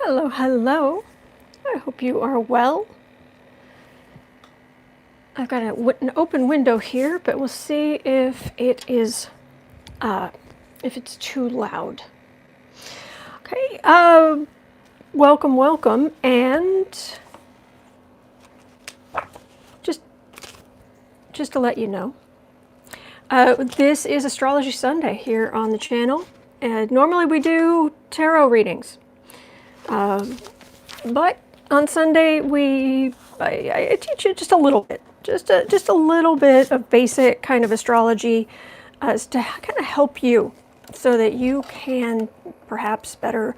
Hello, hello. I hope you are well. I've got an open window here, but we'll see if it is, if it's too loud. Okay, welcome, welcome, and just to let you know, this is Astrology Sunday here on the channel, and normally we do tarot readings, but on Sunday I teach you just a little bit, just a little bit of basic kind of astrology, to kind of help you so that you can perhaps better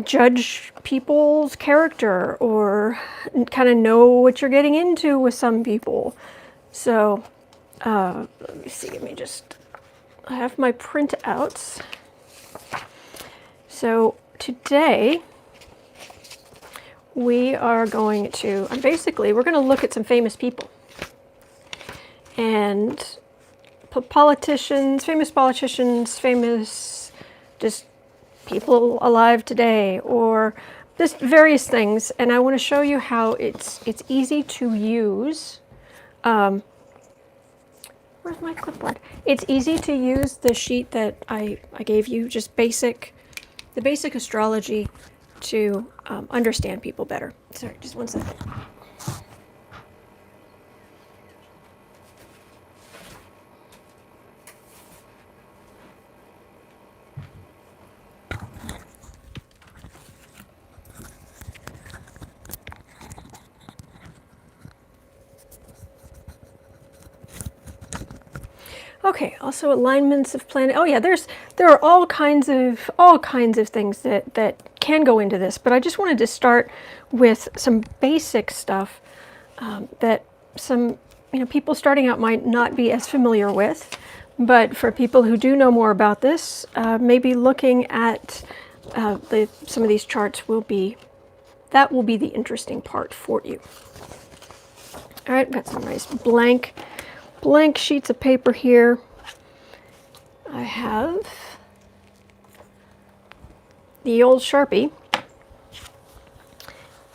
judge people's character or kind of know what you're getting into with some people. So let me see, I have my printouts. So today we are going to, we're going to look at some famous people and famous politicians, famous just people alive today, or just various things. And I want to show you how it's easy to use. Where's my clipboard? It's easy to use the sheet that I gave you, just the basic astrology to understand people better. Sorry, just one second. Okay, also alignments of planet. Oh yeah, there are all kinds of things that can go into this, but I just wanted to start with some basic stuff that some people starting out might not be as familiar with. But for people who do know more about this, maybe looking at some of these charts will be the interesting part for you. All right, got some nice blank sheets of paper here. I have the old Sharpie,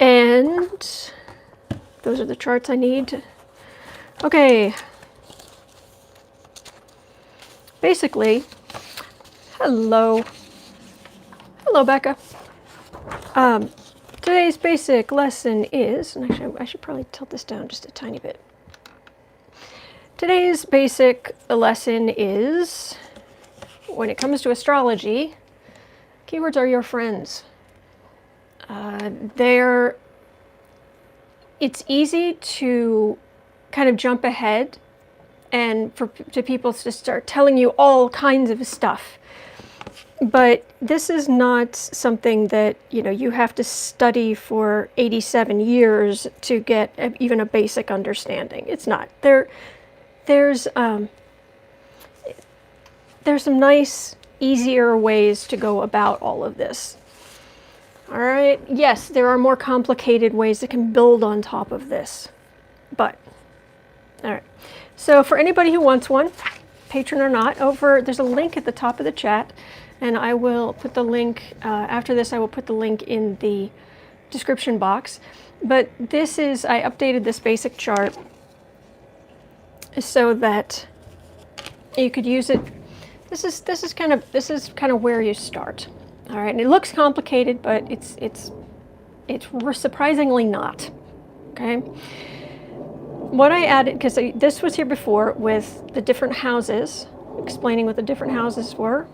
and those are the charts I need. Okay. Basically, hello, Becca. Today's basic lesson is, and actually I should probably tilt this down just a tiny bit. Today's basic lesson is, when it comes to astrology, keywords are your friends. It's easy to kind of jump ahead and to people to start telling you all kinds of stuff. But this is not something that, you have to study for 87 years to get even a basic understanding. It's not. There's some nice, easier ways to go about all of this. All right. Yes, there are more complicated ways that can build on top of this. But, all right. So for anybody who wants one, patron or not, there's a link at the top of the chat, and I will put the link, after this I will put the link in the description box. But I updated this basic chart so that you could use it. This is kind of where you start. All right, and it looks complicated, but it's surprisingly not. Okay. What I added, because this was here before with the different houses, explaining what the different houses were.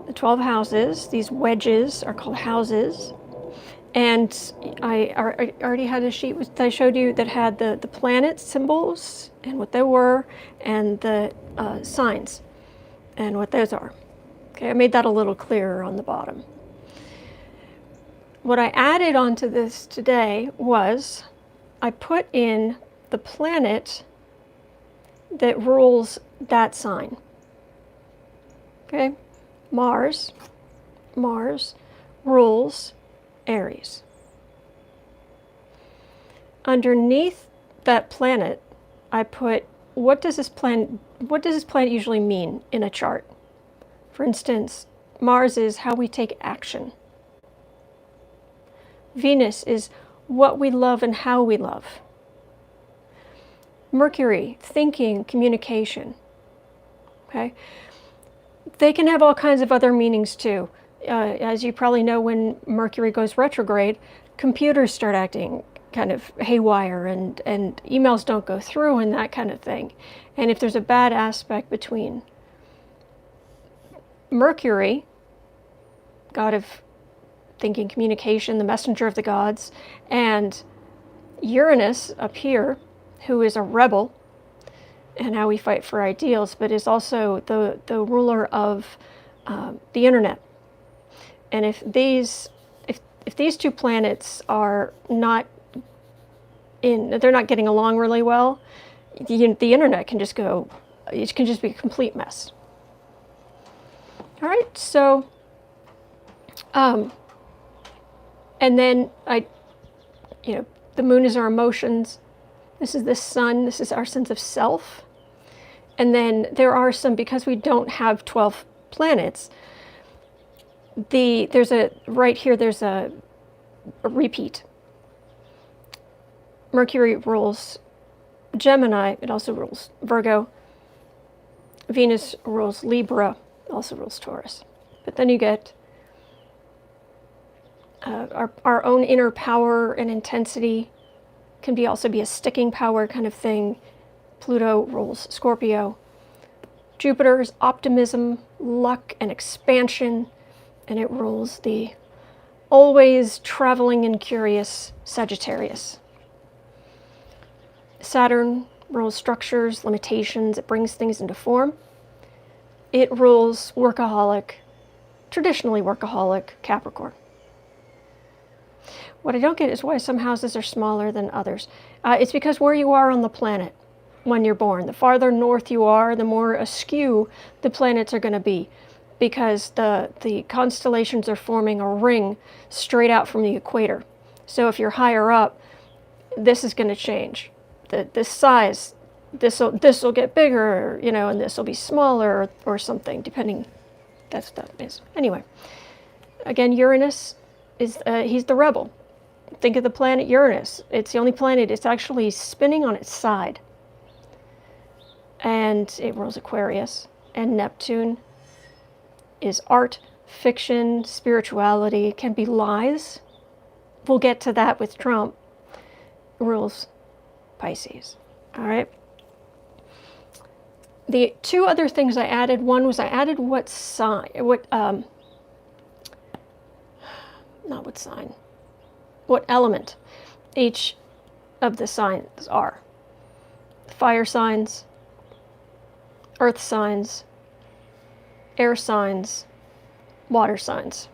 The 12 houses, these wedges are called houses. And I already had a sheet that I showed you that had the planet symbols and what they were, and the signs and what those are. Okay, I made that a little clearer on the bottom. What I added onto this today was I put in the planet that rules that sign. Okay, Mars rules Aries. Underneath that planet, I put what does this planet usually mean in a chart? For instance, Mars is how we take action. Venus is what we love and how we love. Mercury, thinking, communication. Okay? They can have all kinds of other meanings too. As you probably know, when Mercury goes retrograde, computers start acting kind of haywire and emails don't go through and that kind of thing. And if there's a bad aspect between Mercury, god of thinking, communication, the messenger of the gods, and Uranus up here, who is a rebel, and how we fight for ideals, but is also the ruler of the internet. And if these two planets are not they're not getting along really well, the internet can just go, it can just be a complete mess. All right, so, and then the moon is our emotions. This is the sun. This is our sense of self. And then there are some, because we don't have 12 planets, there's a repeat. Mercury rules Gemini, it also rules Virgo. Venus rules Libra, also rules Taurus. But then you get our own inner power and intensity can also be a sticking power kind of thing. Pluto rules Scorpio. Jupiter is optimism, luck, and expansion, and it rules the always traveling and curious Sagittarius. Saturn rules structures, limitations, it brings things into form. It rules workaholic, traditionally workaholic Capricorn. What I don't get is why some houses are smaller than others. It's because where you are on the planet when you're born. The farther north you are, the more askew the planets are going to be, because the constellations are forming a ring straight out from the equator. So if you're higher up, this is going to change. This size, this will get bigger, and this will be smaller or something, depending. That stuff is. Anyway, again, Uranus is he's the rebel. Think of the planet Uranus. It's the only planet it's actually spinning on its side. And it rules Aquarius. And Neptune is art, fiction, spirituality, can be lies. We'll get to that with Trump. Rules Pisces. All right. The two other things I added, one was I added what element each of the signs are. Fire signs, earth signs, air signs, water signs.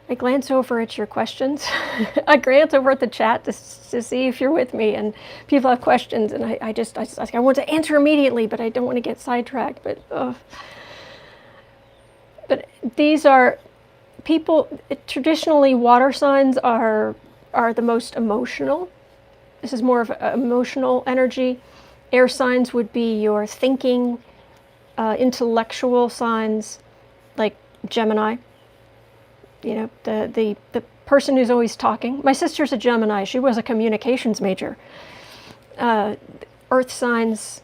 I glance over at your questions. I glance over at the chat to see if you're with me, and people have questions, and I want to answer immediately, but I don't want to get sidetracked. But these are people. Traditionally, water signs are the most emotional. This is more of emotional energy. Air signs would be your thinking, intellectual signs, like Gemini. The person who's always talking. My sister's a Gemini. She was a communications major. Earth signs,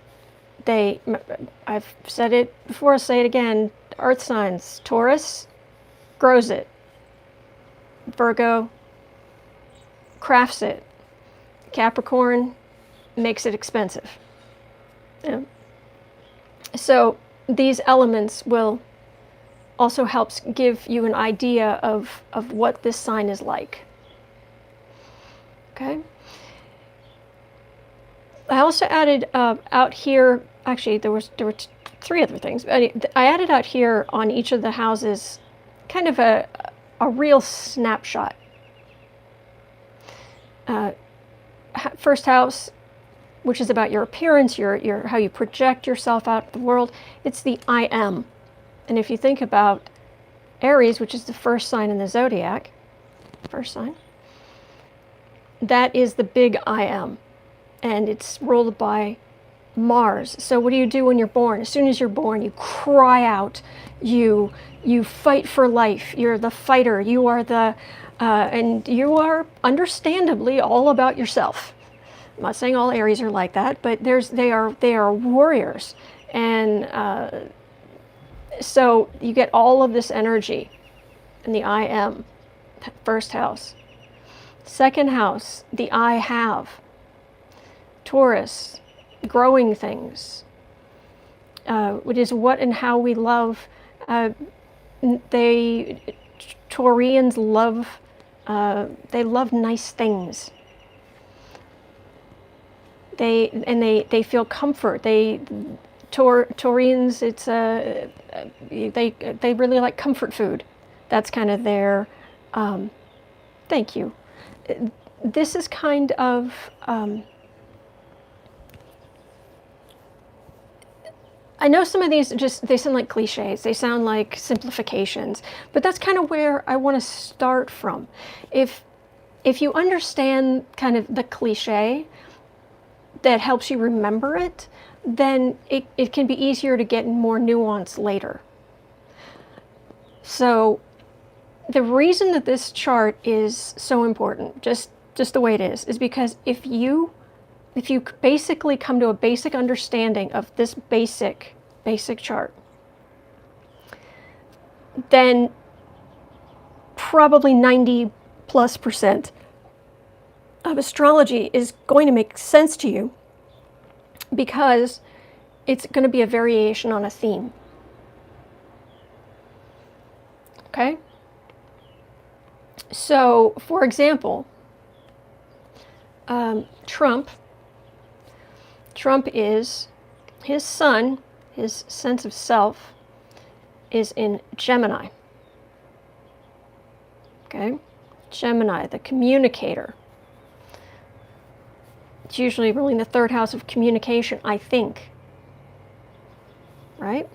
I've said it before, I'll say it again. Earth signs, Taurus grows it. Virgo crafts it. Capricorn makes it expensive. Yeah. So these elements will also helps give you an idea of what this sign is like. Okay. I also added out here, actually there were three other things. I added out here on each of the houses kind of a real snapshot. First house, which is about your appearance, your how you project yourself out in the world. It's the I am. And if you think about Aries, which is the first sign in the zodiac, first sign, that is the big I am, and it's ruled by Mars. So what do you do when you're born? As soon as you're born, you cry out, you fight for life. You're the fighter. You are the and you are understandably all about yourself. I'm not saying all Aries are like that, but they are warriors, and so you get all of this energy in the I am, first house. Second house, the I have. Taurus, growing things. It is what and how we love. Taurians love. They love nice things. They feel comfort. Taurians, it's they really like comfort food. That's kind of their. Thank you. This is kind of. I know some of these they sound like cliches, they sound like simplifications, but that's kind of where I want to start from. If you understand kind of the cliche that helps you remember it, then it can be easier to get more nuance later. So the reason that this chart is so important, just the way it is because if you basically come to a basic understanding of this basic chart, then probably 90+% of astrology is going to make sense to you because it's going to be a variation on a theme. Okay? So, for example, Trump is, his sun, his sense of self, is in Gemini. Okay? Gemini, the communicator. It's usually ruling the third house of communication, I think. Right?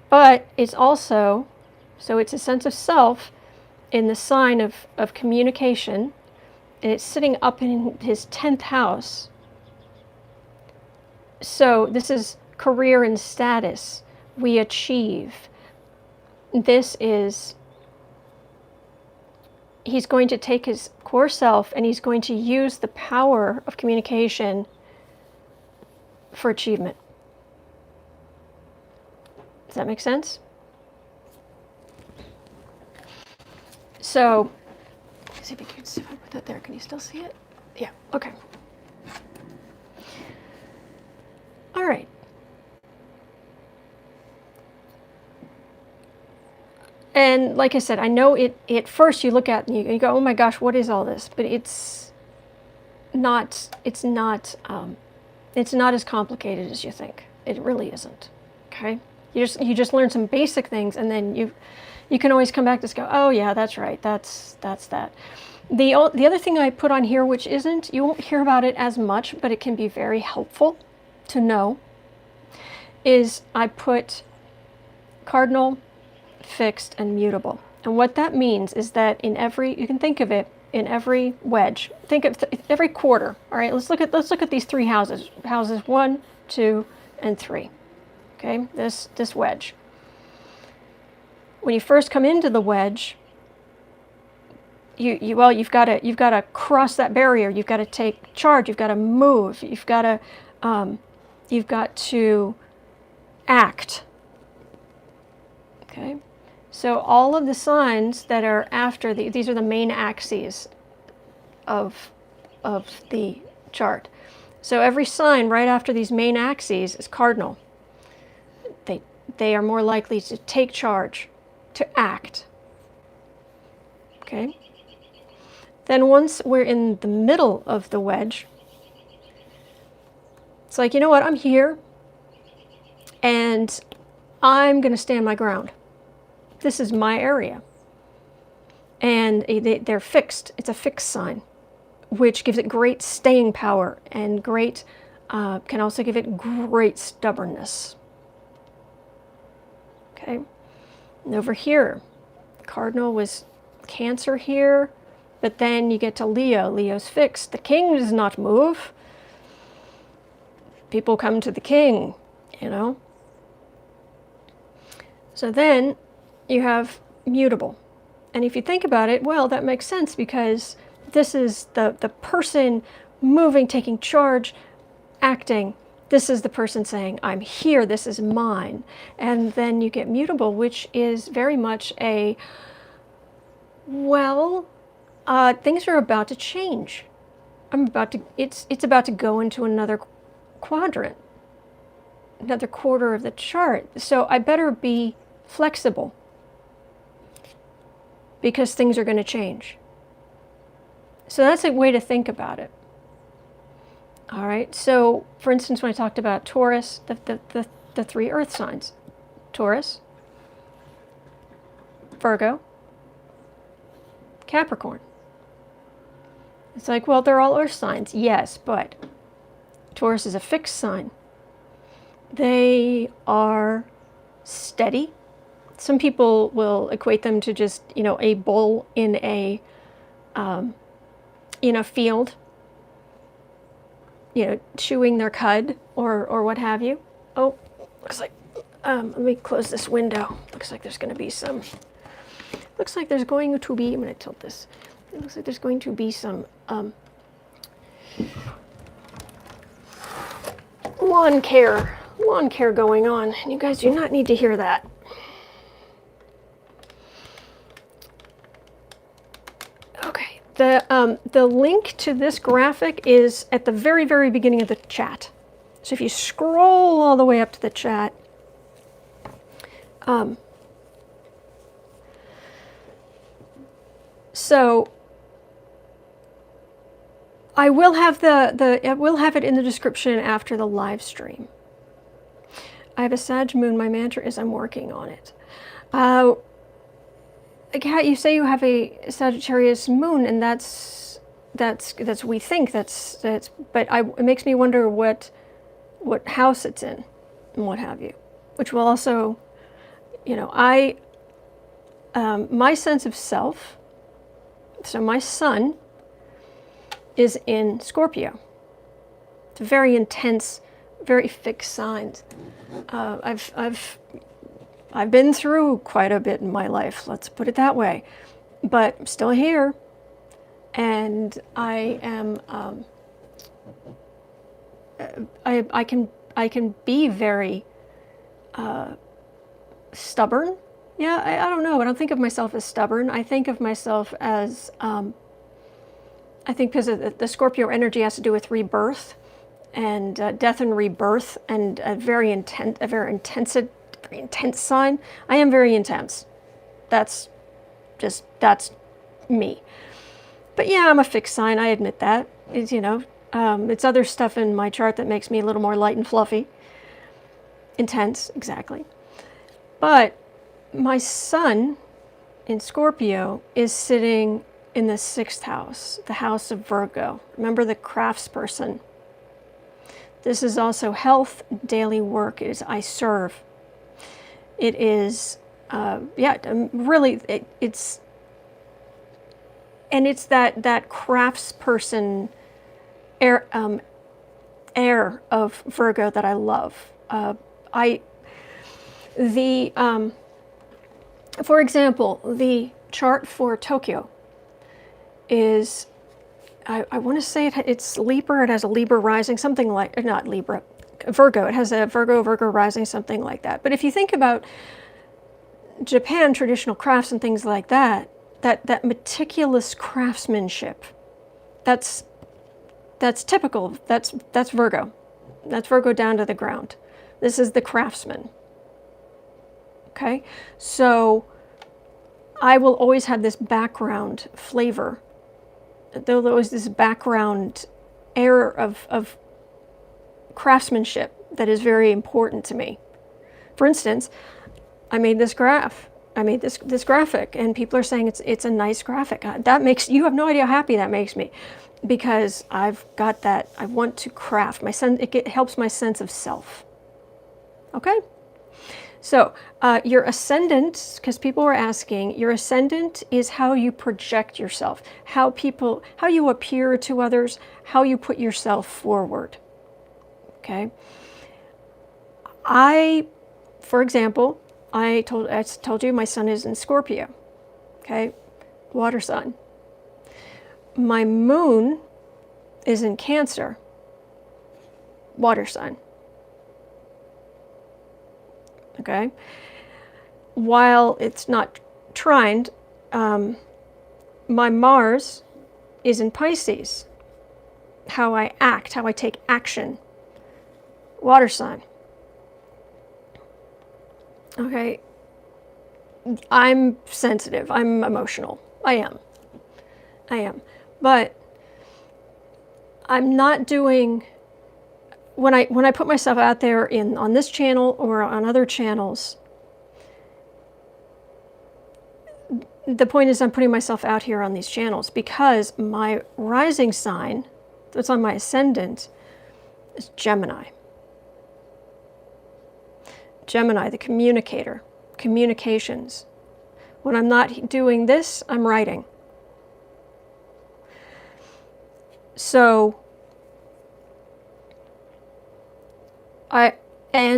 But it's also, so it's a sense of self in the sign of communication, and it's sitting up in his 10th house. So this is career and status. We achieve. This is, he's going to take his core self and he's going to use the power of communication for achievement. Does that make sense? So, see if I put that there. Can you still see it? Yeah, okay. All right. And like I said, I know at first you look at it and you go, oh my gosh, what is all this? But it's not as complicated as you think. It really isn't. Okay? You just learn some basic things, and then you can always come back to this, go, oh yeah, that's right, that's that. The other thing I put on here, which isn't, you won't hear about it as much, but it can be very helpful to know, is I put cardinal, fixed, and mutable. And what that means is that in every, you can think of it in every wedge, think of every quarter. All right, let's look at these three houses 1, 2, and 3. Okay, this wedge. When you first come into the wedge, you've got to cross that barrier. You've got to take charge. You've got to move. You've got to act. Okay, so all of the signs that are after these are the main axes of the chart. So every sign right after these main axes is cardinal. They are more likely to take charge, to act. Okay? Then once we're in the middle of the wedge, it's like, you know what, I'm here, and I'm going to stand my ground. This is my area. And they're fixed. It's a fixed sign, which gives it great staying power and great, can also give it great stubbornness. Okay? And over here, Cardinal was Cancer here, But then you get to Leo. Leo's fixed. The king does not move. People come to the king, you know. So then you have mutable. And if you think about it, well, that makes sense because this is the person moving, taking charge, acting. This is the person saying, I'm here, this is mine. And then you get mutable, which is very much a, well, things are about to change. It's about to go into another quadrant, another quarter of the chart. So I better be flexible because things are going to change. So that's a way to think about it. All right, so for instance, when I talked about Taurus, the three earth signs, Taurus, Virgo, Capricorn. It's like, well, they're all earth signs, yes, but Taurus is a fixed sign. They are steady. Some people will equate them to just, you know, a bull in a field, you know, chewing their cud or what have you. Oh, looks like, let me close this window. Looks like there's going to be some, I'm going to tilt this. It looks like there's going to be some lawn care going on. And you guys do not need to hear that. Okay. The link to this graphic is at the very, very beginning of the chat. So if you scroll all the way up to the chat, so I will have I will have it in the description after the live stream. I have a Sag moon. My mantra is I'm working on it. Kat, you say you have a Sagittarius moon, and that's we think that's but it makes me wonder what house it's in and what have you, which will also, you know, my sense of self. So my sun is in Scorpio. It's a very intense, very fixed sign. I've been through quite a bit in my life, let's put it that way, but I'm still here, and I am. I can be very stubborn. Yeah, I don't know. I don't think of myself as stubborn. I think of myself as I think because the Scorpio energy has to do with rebirth and death and rebirth, and a very intense sign. I am very intense. That's me. But yeah, I'm a fixed sign. I admit that. It's, you know, it's other stuff in my chart that makes me a little more light and fluffy. Intense, exactly. But my sun in Scorpio is sitting in the 6th house, the house of Virgo. Remember, the craftsperson. This is also health, daily work. It is I serve. It is, really, it's that craftsperson air of Virgo that I love. For example, the chart for Tokyo is, I want to say it's Libra. It has a Libra rising, something like, not Libra, Virgo. It has a Virgo rising, something like that. But if you think about Japan, traditional crafts and things like that, that meticulous craftsmanship, that's typical. That's Virgo. That's Virgo down to the ground. This is the craftsman. Okay, so I will always have this background flavor. There's always this background air of craftsmanship that is very important to me. For instance, I made this graph. I made this graphic, and people are saying it's a nice graphic. That makes, you have no idea how happy that makes me, because I've got that. I want to craft. It helps my sense of self. Okay. So your ascendant, because people were asking, your ascendant is how you project yourself, how you appear to others, how you put yourself forward. Okay. For example, I told you my sun is in Scorpio. Okay, water sign. My moon is in Cancer, water sign. Okay, while it's not trined, my Mars is in Pisces. How I act, how I take action, water sign. Okay, I'm sensitive, I'm emotional. I am. But I'm not doing, when I put myself out there on this channel or on other channels, the point is I'm putting myself out here on these channels because my rising sign that's on my ascendant is Gemini. Gemini, the communicator, communications. When I'm not doing this, I'm writing. So I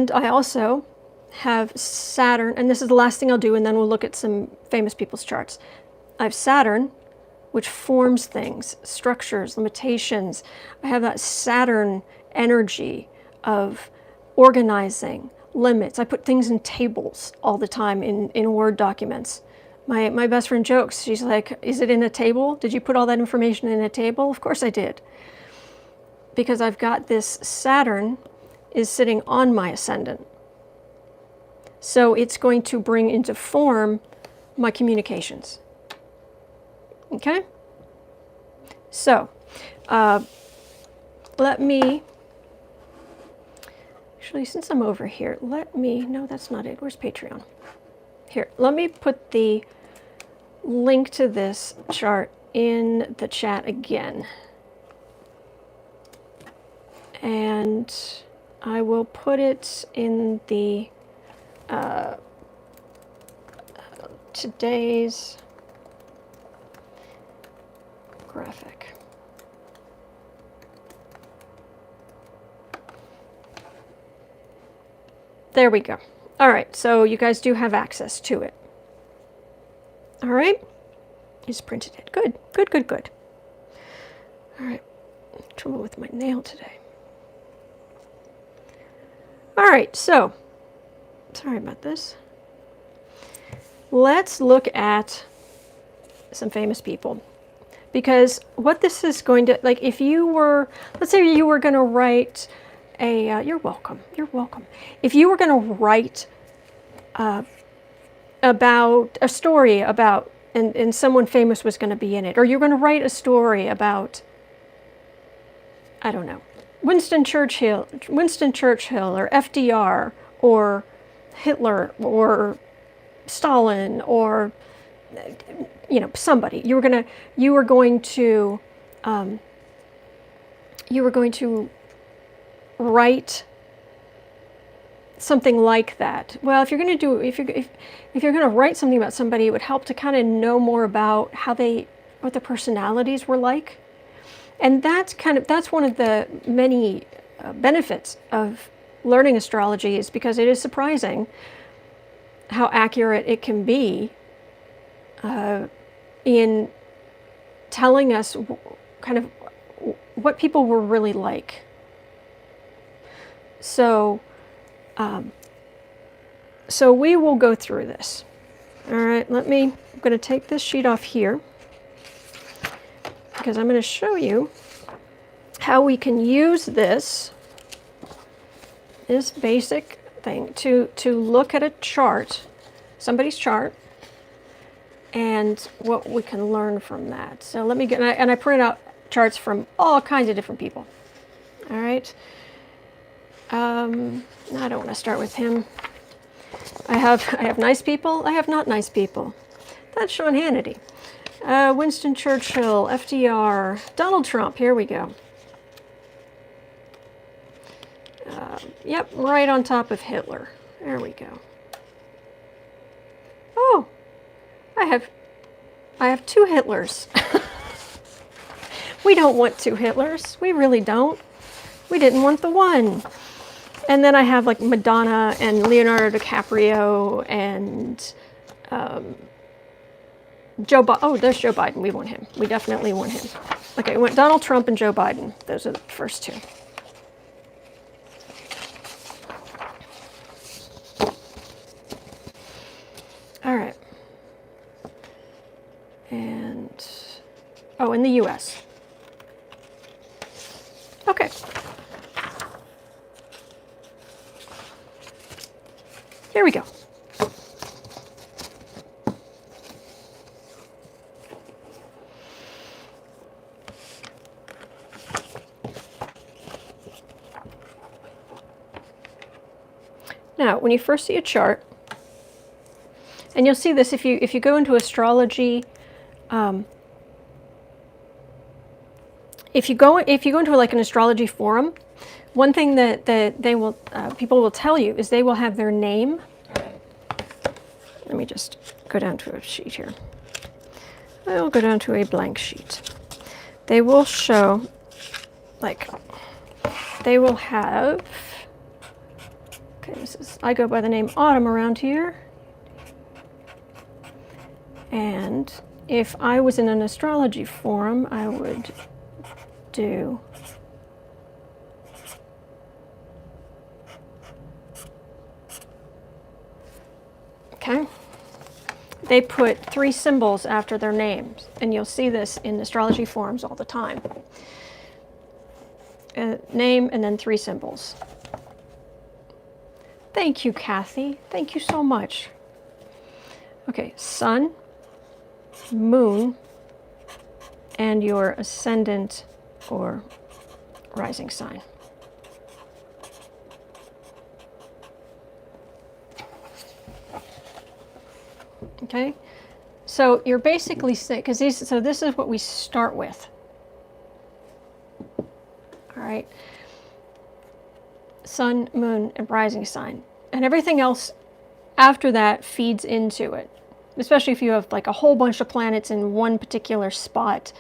also have Saturn, and this is the last thing I'll do, and then we'll look at some famous people's charts. I have Saturn, which forms things, structures, limitations. I have that Saturn energy of organizing, limits. I put things in tables all the time in Word documents. My best friend jokes, she's like, is it in a table? Did you put all that information in a table? Of course I did. Because I've got this Saturn is sitting on my ascendant. So it's going to bring into form my communications. Okay? So, let me, actually, since I'm over here, no, that's not it. Where's Patreon? Here, let me put the link to this chart in the chat again. And I will put it in the today's graphic. There we go. All right, so you guys do have access to it. All right, just printed it. Good, good, good, good. All right, trouble with my nail today. All right, so, sorry about this. Let's look at some famous people. Because what this is going to, like if you were, let's say you were going to write a, you're welcome. If you were going to write about a story about, and someone famous was going to be in it, or you're going to write a story about, I don't know, Winston Churchill, or FDR, or Hitler, or Stalin, or somebody. You were going to write something like that. Well, if you're going to write something about somebody, it would help to kind of know more about what their personalities were like. And that's one of the many benefits of learning astrology, is because it is surprising how accurate it can be in telling us kind of what people were really like. So, so we will go through this. All right, I'm going to take this sheet off here, because I'm going to show you how we can use this basic thing to look at a chart, somebody's chart, and what we can learn from that. So let me get, and I printed out charts from all kinds of different people. All right. I don't want to start with him. I have nice people. I have not nice people. That's Sean Hannity. Winston Churchill, FDR, Donald Trump. Here we go. Yep, right on top of Hitler. There we go. Oh, I have two Hitlers. We don't want two Hitlers. We really don't. We didn't want the one. And then I have like Madonna and Leonardo DiCaprio and Joe Biden. Oh, there's Joe Biden. We want him. We definitely want him. Okay, we want Donald Trump and Joe Biden. Those are the first two. All right. And, oh, in the U.S. Okay. Here we go. Now, when you first see a chart, and you'll see this if you go into astrology, if you go into like an astrology forum, one thing that they will people will tell you is they will have their name. Let me just go down to a sheet here. I will go down to a blank sheet. They will show, like, they will have. Okay, I go by the name Autumn around here. And if I was in an astrology forum, I would do okay. They put 3 symbols after their names, and you'll see this in astrology forums all the time. Name and then 3 symbols. Thank you, Kathy. Thank you so much. Okay, sun, moon, and your ascendant or rising sign. Okay, so you're basically saying, because this is what we start with. All right, sun, moon, and rising sign, and everything else after that feeds into it. Especially if you have like a whole bunch of planets in one particular spot,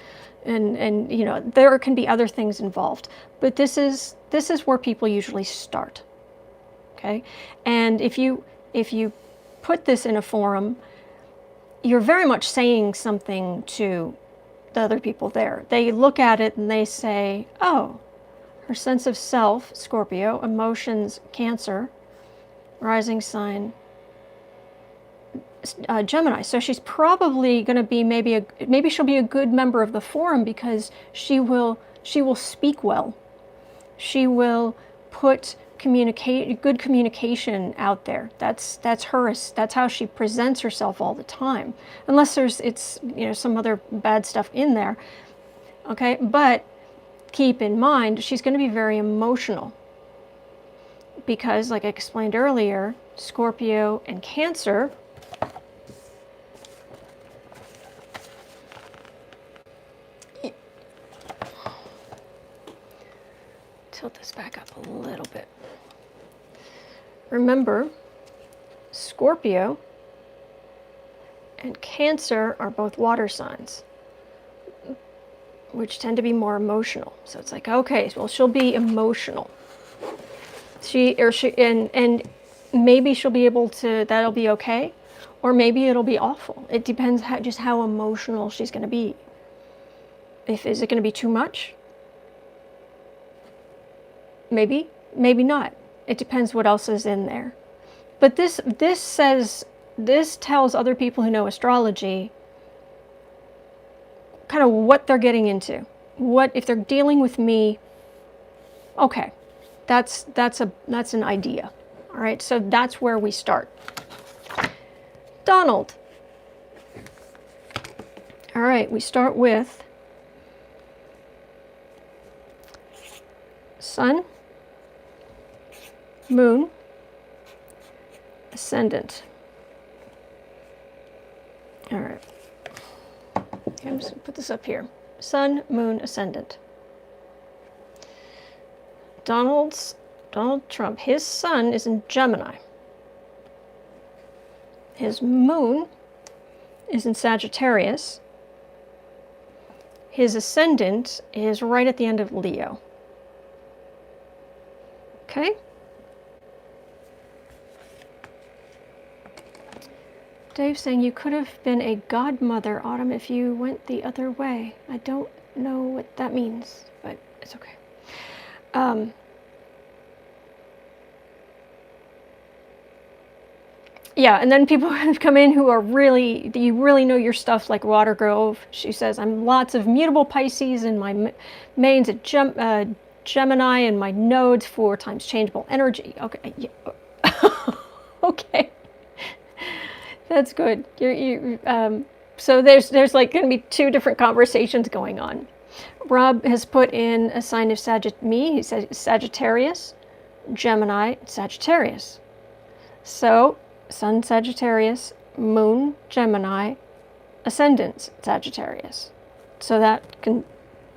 and you know there can be other things involved. But this is where people usually start. Okay, and if you put this in a forum, you're very much saying something to the other people there. They look at it and they say, oh, her sense of self, Scorpio, emotions, Cancer, rising sign, Gemini. So she's probably going to be maybe she'll be a good member of the forum because she will speak well. She will put good communication out there. That's her. That's how she presents herself all the time. Unless it's some other bad stuff in there. Okay, but keep in mind she's going to be very emotional because, like I explained earlier, Scorpio and Cancer. Tilt this back up a little bit. Remember, Scorpio and Cancer are both water signs, which tend to be more emotional. So it's like, okay, well, she'll be emotional. And maybe she'll be able to, that'll be okay, or maybe it'll be awful. It depends just how emotional she's going to be. Is it going to be too much? Maybe, maybe not. It depends what else is in there. But this tells other people who know astrology kind of what they're getting into. What if they're dealing with me? Okay, that's an idea. All right, so that's where we start. Donald. All right, we start with Sun, Moon, Ascendant. All right. Okay, I'm just going to put this up here. Sun, Moon, Ascendant. Donald Trump, his sun is in Gemini. His moon is in Sagittarius. His ascendant is right at the end of Leo. Okay? Dave's saying you could have been a godmother, Autumn, if you went the other way. I don't know what that means, but it's okay. Yeah, and then people have come in who are really, you really know your stuff, like Water Grove. She says, I'm lots of mutable Pisces, and my main's a Gemini, and my nodes 4 times changeable energy. Okay, yeah. Okay. That's good. So there's like going to be 2 different conversations going on. Rob has put in a sign of he says Sagittarius, Gemini, Sagittarius. So Sun Sagittarius, Moon Gemini, Ascendant Sagittarius. So that can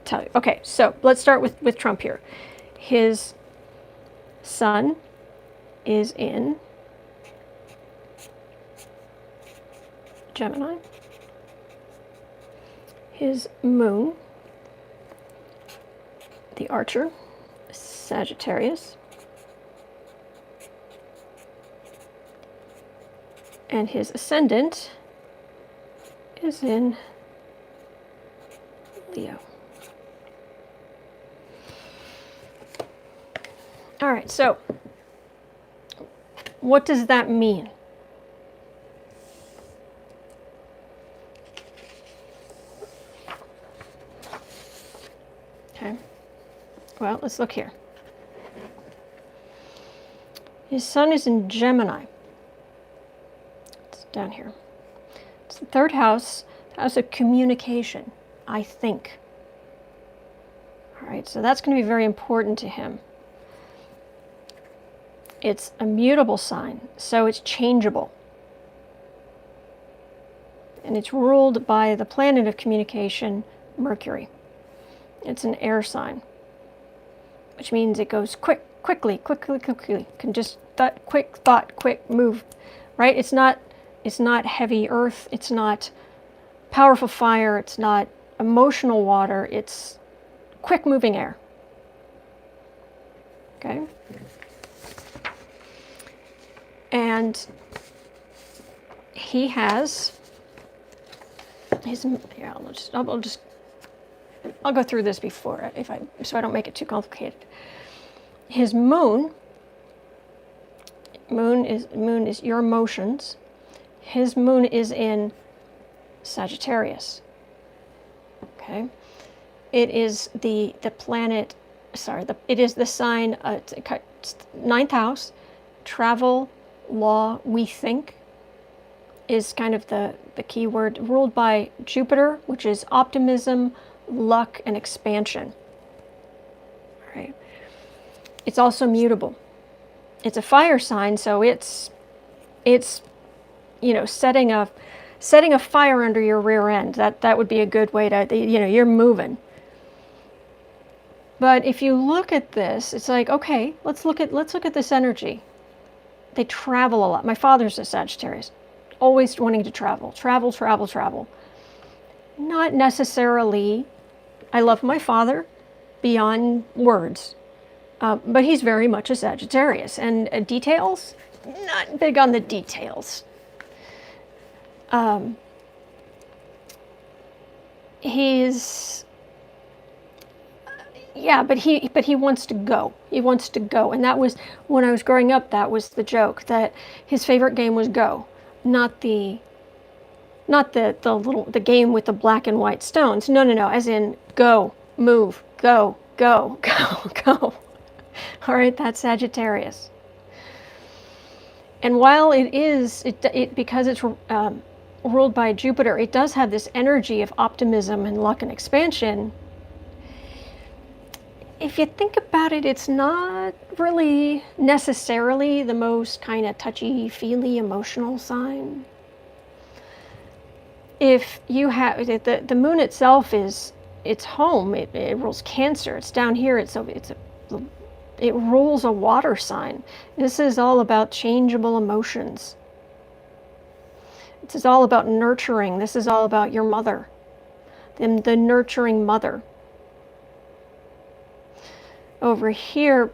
tell you. Okay, so let's start with Trump here. His Sun is in Gemini. His Moon, the Archer, Sagittarius. And his Ascendant is in Leo. All right, so what does that mean? Okay, well, let's look here. His Sun is in Gemini. It's down here. It's the 3rd house of communication, I think. All right, so that's going to be very important to him. It's a mutable sign, so it's changeable. And it's ruled by the planet of communication, Mercury. It's an air sign, which means it goes quickly. Can just quick thought, quick move, right? It's not heavy earth. It's not powerful fire. It's not emotional water. It's quick moving air. Okay. And he has his, yeah, I'll go through this before so I don't make it too complicated. His moon is your emotions. His moon is in Sagittarius. Okay. It is the planet, it is the sign, 9th house, travel, law, we think, is kind of the key word, ruled by Jupiter, which is optimism, luck, and expansion. All right. It's also mutable. It's a fire sign, so it's setting a fire under your rear end. That would be a good way to, you're moving. But if you look at this, it's like, okay, let's look at this energy. They travel a lot. My father's a Sagittarius, always wanting to travel. Not necessarily, I love my father beyond words, but he's very much a Sagittarius. And details, not big on the details. But he wants to go. He wants to go. And that was, when I was growing up, that was the joke, that his favorite game was Go, not the game with the black and white stones. No, as in go, move, go. All right, that's Sagittarius. And while because it's ruled by Jupiter, it does have this energy of optimism and luck and expansion. If you think about it, it's not really necessarily the most kind of touchy-feely emotional sign. If you have the moon itself it's home. It rules Cancer. It's down here. It rules a water sign. This is all about changeable emotions. This is all about nurturing. This is all about your mother, the nurturing mother. Over here,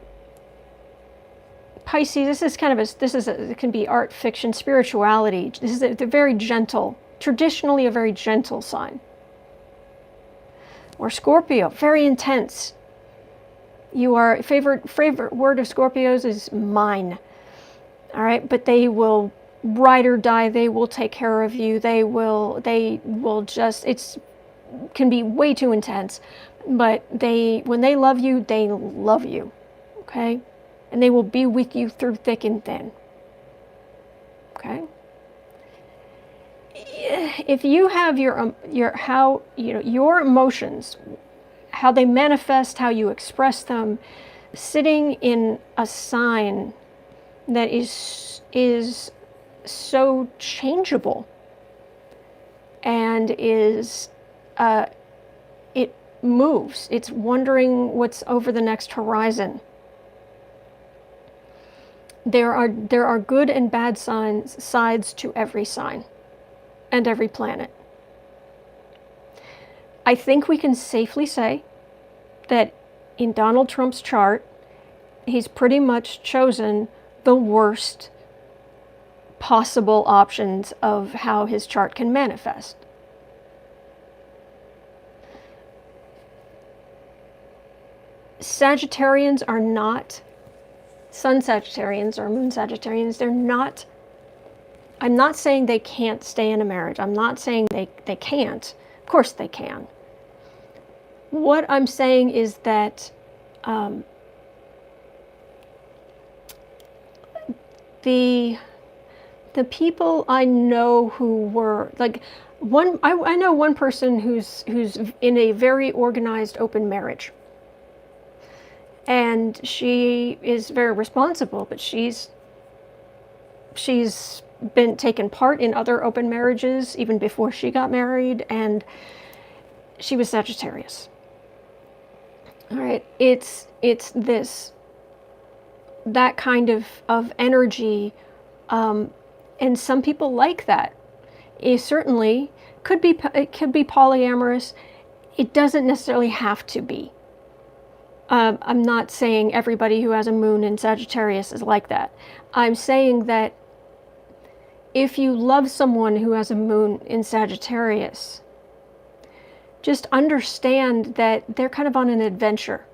Pisces, this is kind of it can be art, fiction, spirituality. This is a very gentle, traditionally a very gentle sign. Or Scorpio, very intense. You are, favorite word of Scorpios is mine. All right, but they will ride or die. They will take care of you. They will just, can be way too intense, but when they love you, they love you. Okay? And they will be with you through thick and thin. Okay? If you have your emotions, how they manifest, how you express them, sitting in a sign that is so changeable and is it moves. It's wondering what's over the next horizon. There are good and bad sides to every sign and every planet. I think we can safely say that in Donald Trump's chart, he's pretty much chosen the worst possible options of how his chart can manifest. Sagittarians are not, Sun Sagittarians or Moon Sagittarians, they're not, I'm not saying they can't stay in a marriage. I'm not saying they can't. Of course they can. What I'm saying is that the people I know who were like I know one person who's in a very organized open marriage, and she is very responsible, but she's been taken part in other open marriages even before she got married, and she was Sagittarius. All right, it's that kind of energy, and some people like that. It certainly could be polyamorous. It doesn't necessarily have to be. I'm not saying everybody who has a moon in Sagittarius is like that. I'm saying that if you love someone who has a moon in Sagittarius, just understand that they're kind of on an adventure.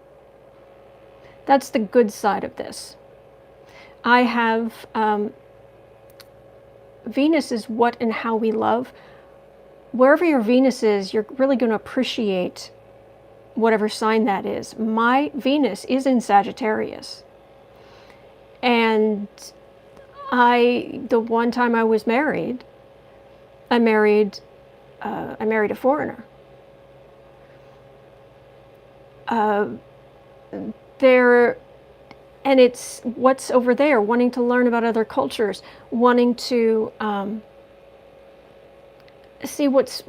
That's the good side of this. I have Venus is what and how we love. Wherever your Venus is, you're really going to appreciate whatever sign that is. My Venus is in Sagittarius. And the one time I was married, I married a foreigner. And it's what's over there, wanting to learn about other cultures, wanting to see what's,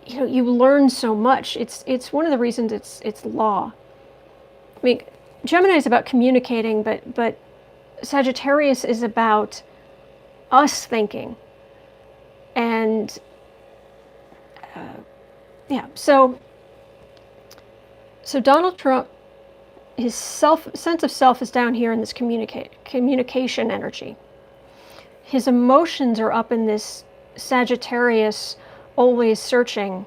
you learn so much. It's one of the reasons it's law. I mean, Gemini is about communicating, but Sagittarius is about us thinking. And yeah, so Donald Trump, his sense of self is down here in this communication energy. His emotions are up in this Sagittarius, always searching,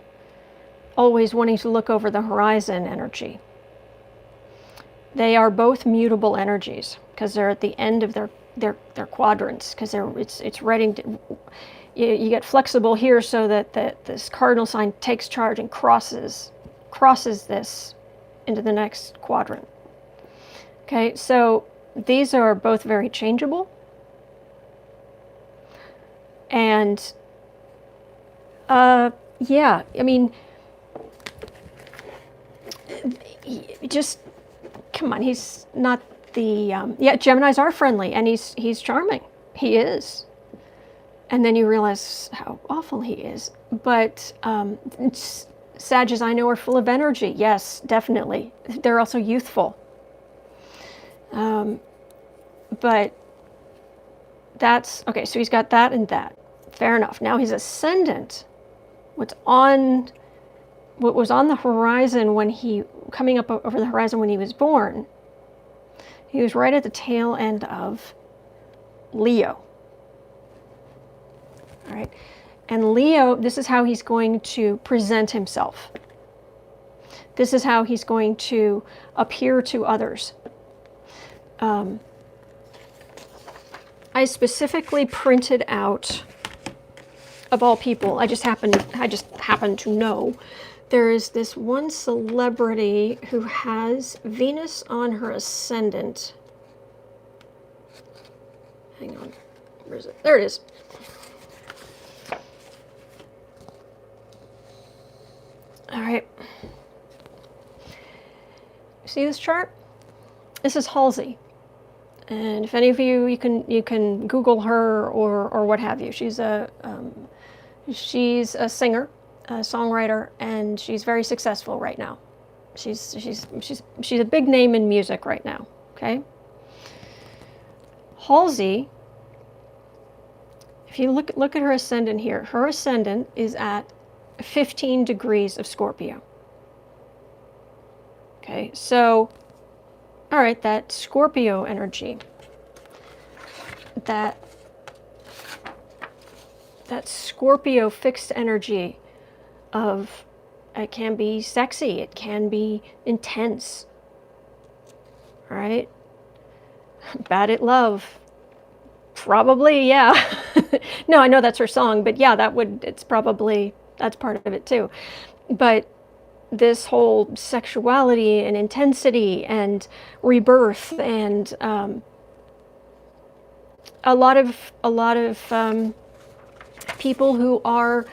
always wanting to look over the horizon energy. They are both mutable energies because they're at the end of their quadrants, because it's ready to, you get flexible here so that this cardinal sign takes charge and crosses this into the next quadrant. Okay, so these are both very changeable. And yeah, I mean, just come on, he's not the yeah, Geminis are friendly and he's charming. He is. And then you realize how awful he is. But Sages I know are full of energy. Yes, definitely. They're also youthful. But that's okay. So he's got that and that. Fair enough. Now his ascendant, what was on the horizon when coming up over the horizon when he was born, he was right at the tail end of Leo. All right. And Leo, this is how he's going to present himself. This is how he's going to appear to others. I specifically printed out, of all people, I just happen to know, there is this one celebrity who has Venus on her ascendant. Hang on, where is it? There it is. All right. See this chart? This is Halsey. And if any of you can Google her or what have you. She's a singer, a songwriter, and she's very successful right now. She's a big name in music right now. Okay. Halsey, if you look at her ascendant here, her ascendant is at 15 degrees of Scorpio. Okay, so, all right, that Scorpio energy, that Scorpio fixed energy of, it can be sexy, it can be intense, all right? Bad at love, probably, yeah. No, I know that's her song, but yeah, that's part of it too. But this whole sexuality and intensity and rebirth and a lot of people who are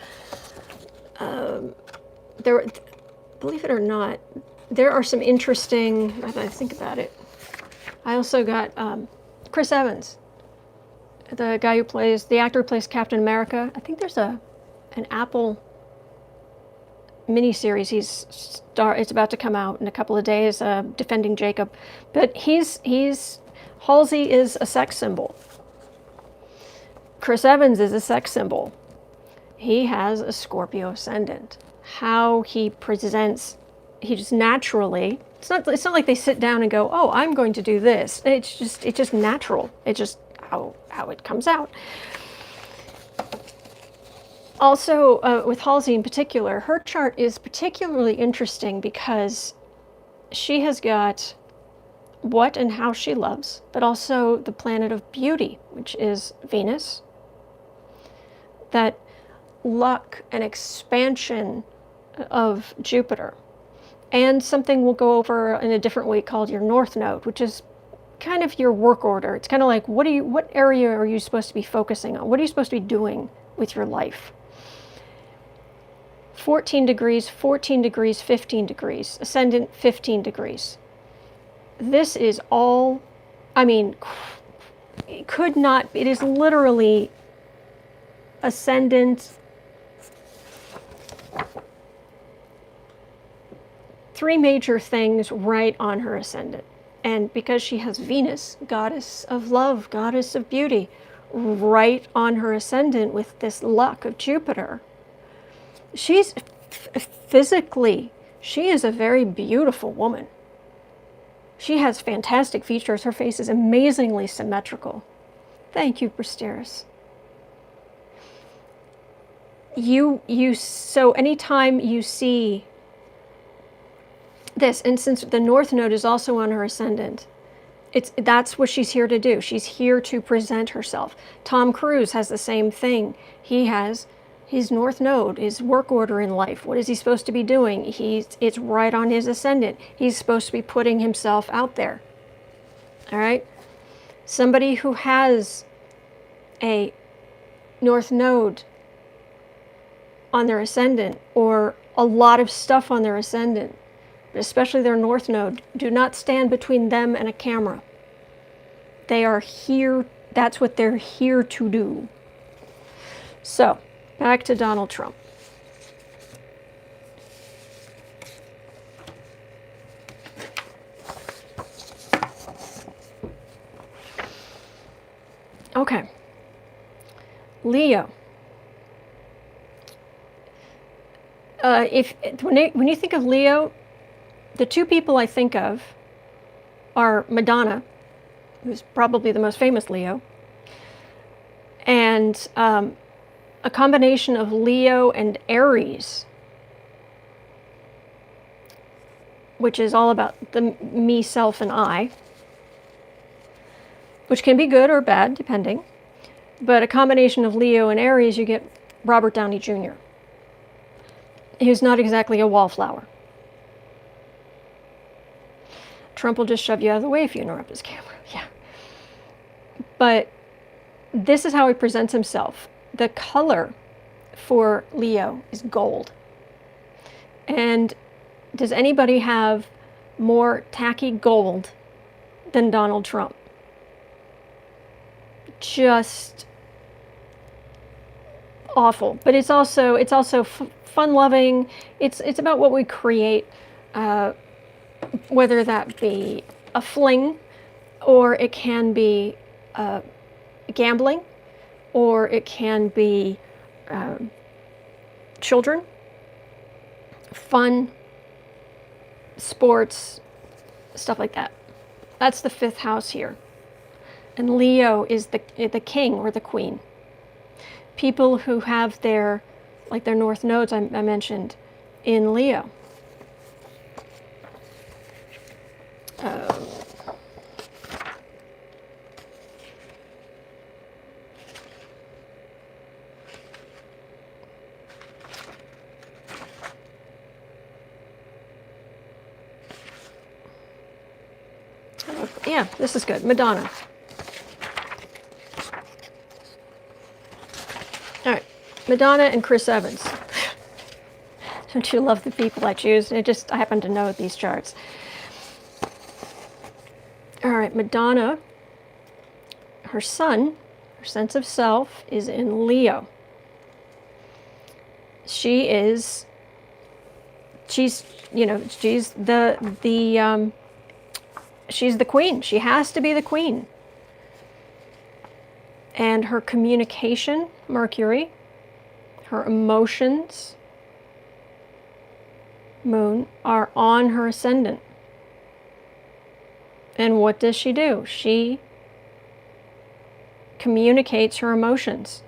there, believe it or not, there are some interesting, as I think about it, I also got Chris Evans, the actor who plays Captain America. I think there's an Apple miniseries it's about to come out in a couple of days, defending Jacob, but Halsey is a sex symbol. Chris Evans is a sex symbol. He has a Scorpio ascendant. How he presents, he just naturally, it's not like they sit down and go, oh, I'm going to do this. It's just natural. It's just how it comes out. Also, with Halsey in particular, her chart is particularly interesting because she has got what and how she loves, but also the planet of beauty, which is Venus. That luck and expansion of Jupiter. And something we'll go over in a different week called your North Node, which is kind of your work order. It's kind of like, what area are you supposed to be focusing on? What are you supposed to be doing with your life? 14 degrees, 14 degrees, 15 degrees, ascendant 15 degrees. This is all, it is literally ascendant, 3 major things right on her ascendant. And because she has Venus, goddess of love, goddess of beauty, right on her ascendant with this luck of Jupiter, she's physically, she is a very beautiful woman. She has fantastic features. Her face is amazingly symmetrical. Thank you, Bristeris. So anytime you see this, and since the North Node is also on her ascendant, that's what she's here to do. She's here to present herself. Tom Cruise has the same thing. He has his North Node, his work order in life. What is he supposed to be doing? It's right on his ascendant. He's supposed to be putting himself out there. All right? Somebody who has a North Node on their ascendant, or a lot of stuff on their ascendant, especially their North Node, do not stand between them and a camera. They are here, that's what they're here to do. So, back to Donald Trump. Okay. Leo. When you think of Leo, the two people I think of are Madonna, who's probably the most famous Leo, and a combination of Leo and Aries, which is all about the me, self, and I, which can be good or bad, depending. But a combination of Leo and Aries, you get Robert Downey Jr. He's not exactly a wallflower. Trump will just shove you out of the way if you interrupt his camera. Yeah. But this is how he presents himself. The color for Leo is gold. And does anybody have more tacky gold than Donald Trump? Just awful. But it's also fun-loving. It's about what we create, whether that be a fling, or it can be gambling, or it can be children, fun, sports, stuff like that. That's the fifth house here. And Leo is the king or the queen. People who have their north nodes I mentioned in Leo. Yeah, this is good. Madonna. All right, Madonna and Chris Evans. Don't you love the people I choose? I happen to know these charts. All right, Madonna, her sun, her sense of self is in Leo. She's the queen. She has to be the queen. And her communication, Mercury, her emotions, Moon, are on her ascendant. And what does she do? She communicates her emotions.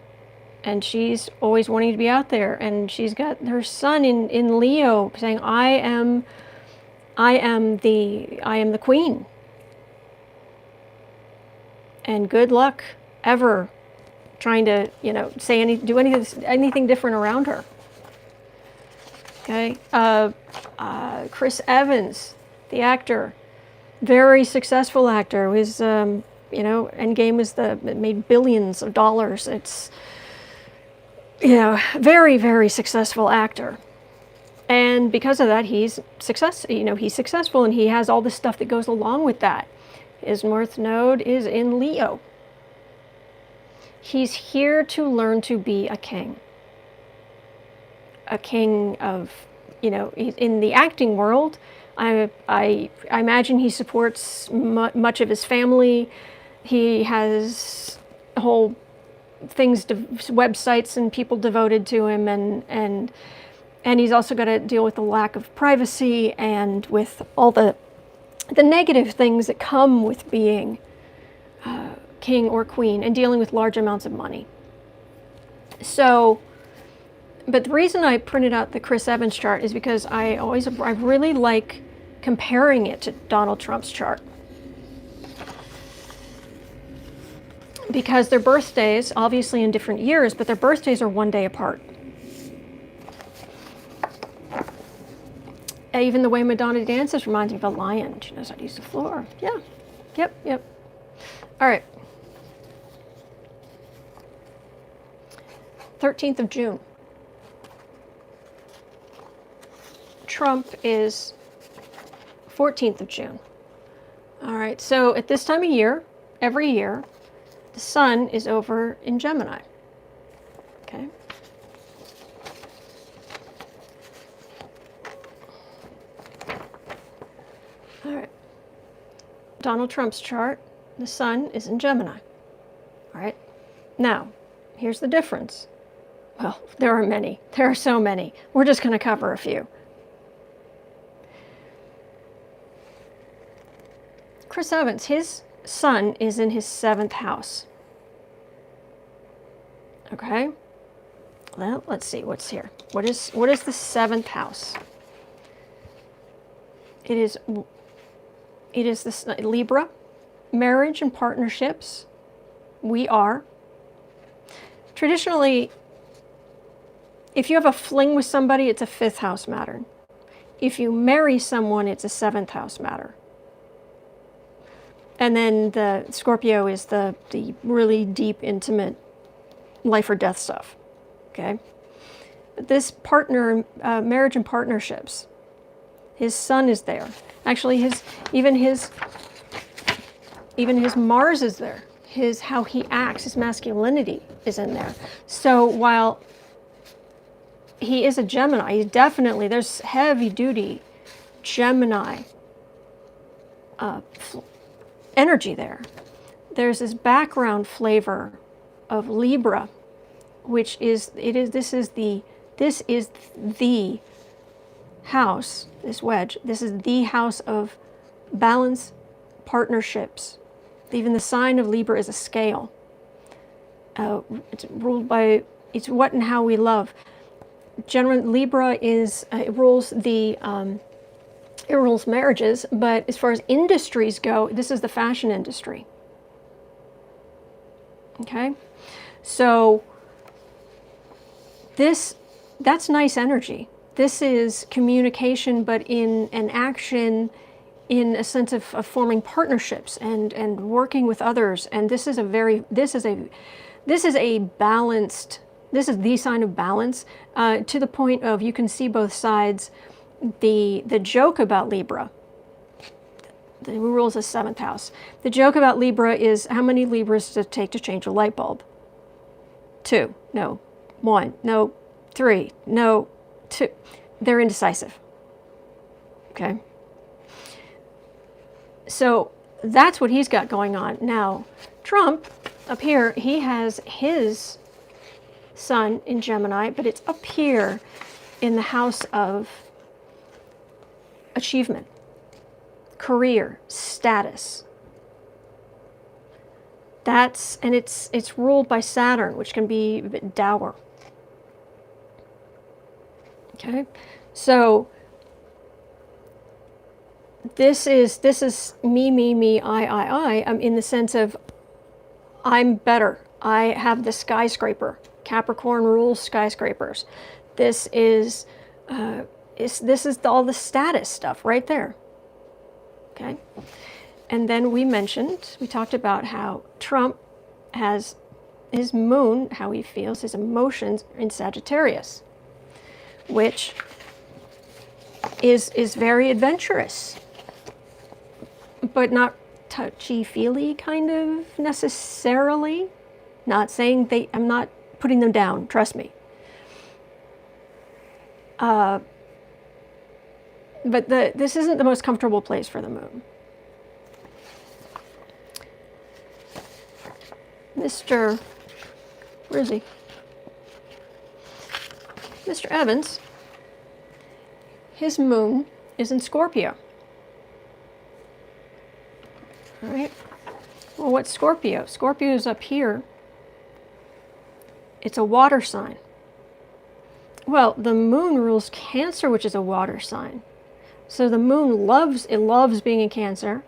And she's always wanting to be out there. And she's got her sun in Leo saying, I am the queen. And good luck ever trying to, do anything different around her. Okay. Chris Evans, the actor, very successful actor. His, Endgame made billions of dollars. It's, very, very successful actor. And because of that, he's successful, and he has all the stuff that goes along with that. His north node is in Leo. He's here to learn to be a king. A king of, in the acting world, I imagine he supports much of his family. He has whole things, websites and people devoted to him, and he's also got to deal with the lack of privacy and with all the negative things that come with being king or queen and dealing with large amounts of money. So, but the reason I printed out the Chris Evans chart is because I really like comparing it to Donald Trump's chart. Because their birthdays, obviously in different years, but their birthdays are one day apart. Even the way Madonna dances reminds me of a lion. She knows how to use the floor. Yeah. Yep. All right. 13th of June. Trump is 14th of June. All right. So at this time of year, every year, the sun is over in Gemini. Okay. All right. Donald Trump's chart, the sun is in Gemini. All right. Now, here's the difference. Well, there are many. There are so many. We're just going to cover a few. Chris Evans, his sun is in his 7th house. Okay. Well, let's see what's here. What is the 7th house? It is this Libra, marriage and partnerships. We are. Traditionally, if you have a fling with somebody, it's a 5th house matter. If you marry someone, it's a 7th house matter. And then the Scorpio is the really deep, intimate life or death stuff. Okay? But this partner, marriage and partnerships, his sun is there. Actually, even his Mars is there. How he acts, his masculinity is in there. So while he is a Gemini, there's heavy duty Gemini energy there. There's this background flavor of Libra, this is the house, this wedge, this is the house of balance, partnerships. Even the sign of Libra is a scale. It's ruled by, it's what and how we love. Generally, Libra it rules it rules marriages, but as far as industries go, this is the fashion industry. Okay? So that's nice energy. This is communication, but in an action, in a sense of forming partnerships and working with others. And this is a balanced, this is the sign of balance, to the point of you can see both sides. The joke about Libra, the rules the 7th house. The joke about Libra is how many Libras does it take to change a light bulb? 2, no. 1, no. 3, no. 2. They're indecisive. Okay? So that's what he's got going on. Now, Trump, up here, he has his sun in Gemini, but it's up here in the house of achievement, career, status. It's ruled by Saturn, which can be a bit dour. Okay, so this is me, I. In the sense of I'm better. I have the skyscraper. Capricorn rules skyscrapers. This is all the status stuff right there. Okay, and then we talked about how Trump has his moon, how he feels, his emotions in Sagittarius, which is very adventurous, but not touchy-feely kind of necessarily. Not saying I'm not putting them down, trust me. But this isn't the most comfortable place for the moon. Where is he? Mr. Evans, his moon is in Scorpio. All right. Well, what's Scorpio? Scorpio is up here. It's a water sign. Well, the moon rules Cancer, which is a water sign. So the moon loves being in Cancer.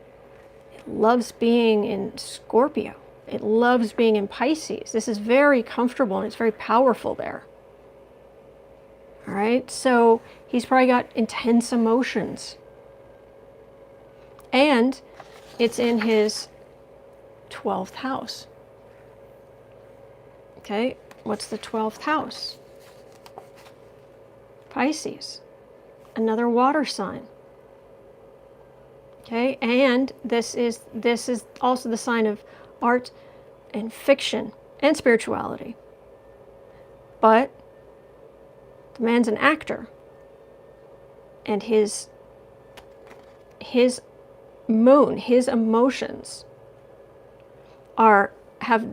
It loves being in Scorpio. It loves being in Pisces. This is very comfortable and it's very powerful there. All right, so he's probably got intense emotions. And it's in his 12th house. Okay, what's the 12th house? Pisces, another water sign. Okay, and this is also the sign of art and fiction and spirituality. But the man's an actor, and his moon, his emotions have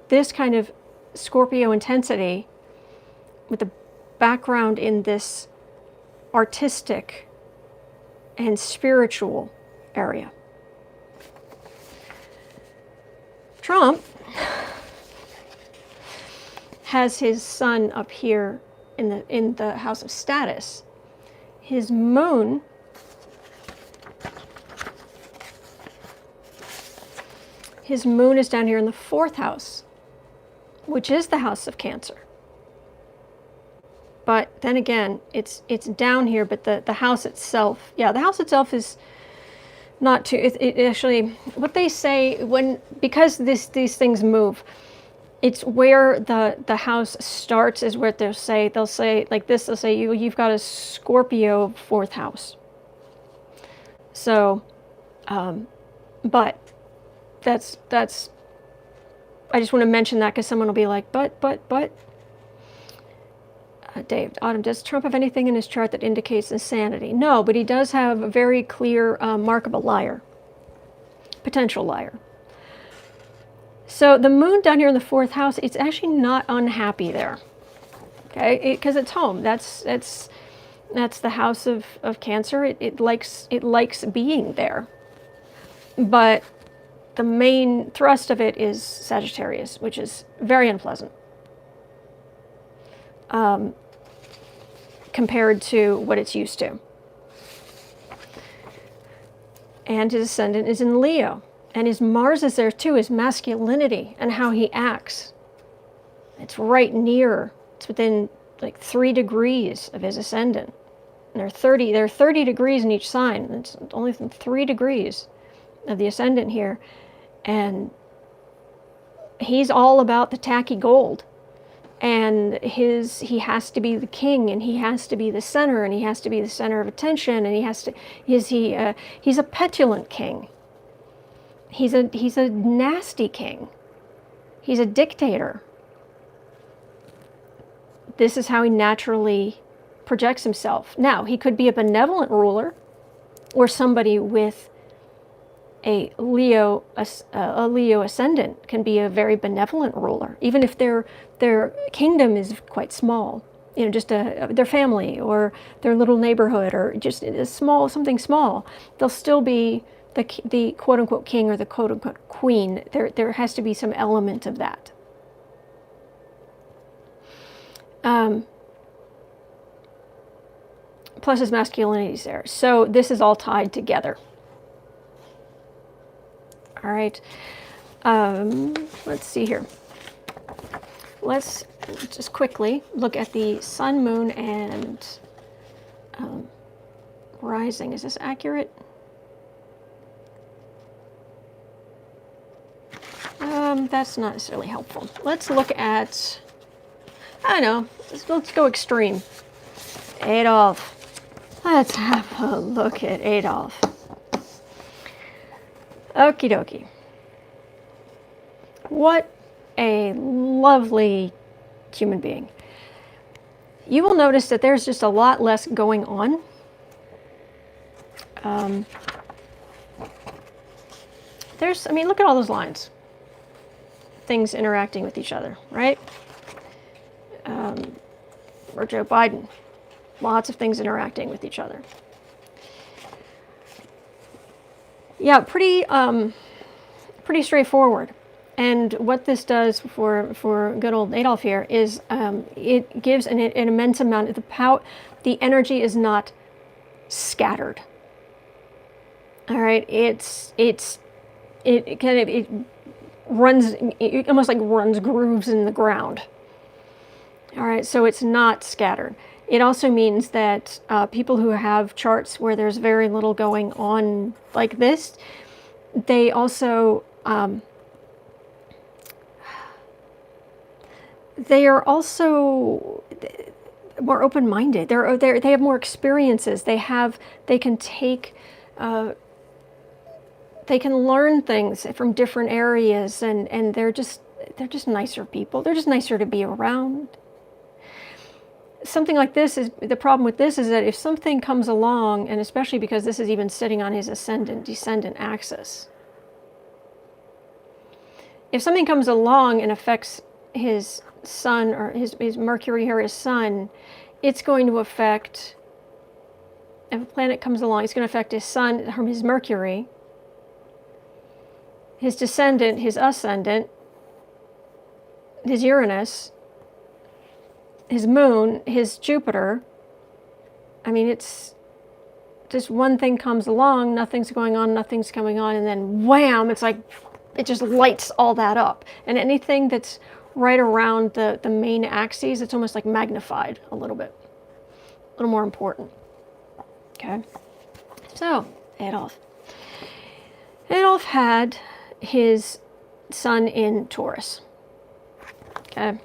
this kind of Scorpio intensity with a background in this artistic and spiritual area. Trump has his sun up here in the house of status. His moon is down here in the 4th house, which is the house of Cancer. But then again, it's down here, but the house itself, yeah, the house itself is not too, it actually, what they say because these things move, it's where the house starts is where they'll say like this, they'll say you've got a Scorpio 4th house. So, but that's, I just want to mention that because someone will be like, but, Dave, Autumn, does Trump have anything in his chart that indicates insanity? No, but he does have a very clear mark of a liar, potential liar. So the moon down here in the 4th house, it's actually not unhappy there, okay? Because it's home. That's the house of Cancer. It likes being there, but the main thrust of it is Sagittarius, which is very unpleasant. Compared to what it's used to. And his ascendant is in Leo. And his Mars is there too, his masculinity and how he acts. It's right near, it's within like 3 degrees of his ascendant. And there are 30 degrees in each sign. It's only 3 degrees of the ascendant here. And he's all about the tacky gold. And he has to be the king, and he has to be the center, and he has to be the center of attention, and he's a petulant king. He's a nasty king. He's a dictator. This is how he naturally projects himself. Now, he could be a benevolent ruler, or somebody with a Leo ascendant can be a very benevolent ruler, even if their kingdom is quite small. You know, just their family or their little neighborhood, or just something small. They'll still be the quote unquote king or the quote unquote queen. There has to be some element of that. Plus his masculinity is there. So this is all tied together. All right, let's see here. Let's just quickly look at the sun, moon, and rising. Is this accurate? That's not necessarily helpful. Let's look at, I don't know, let's go extreme. Adolf. Let's have a look at Adolf. Okie dokie. What a lovely human being. You will notice that there's just a lot less going on. Look at all those lines. Things interacting with each other, right? Or Joe Biden. Lots of things interacting with each other. Yeah, pretty straightforward. And what this does for good old Adolf here is it gives an immense amount of the power. The energy is not scattered. All right, it almost like runs grooves in the ground. All right, so it's not scattered. It also means that people who have charts where there's very little going on like this, they also they are also more open-minded. They have more experiences. They can learn things from different areas, and they're just nicer people. They're just nicer to be around. Something like this is the problem with this is that if something comes along, and especially because this is even sitting on his ascendant-descendant axis, if something comes along and affects his sun, or his Mercury or his sun, it's going to affect, if a planet comes along, it's going to affect his sun, his Mercury, his descendant, his ascendant, his Uranus, his moon, his Jupiter. I mean, it's just one thing comes along, nothing's going on, nothing's coming on, and then wham, it's like it just lights all that up. And anything that's right around the main axes, it's almost like magnified a little bit, a little more important. Okay, so Adolf had his sun in Taurus. Okay,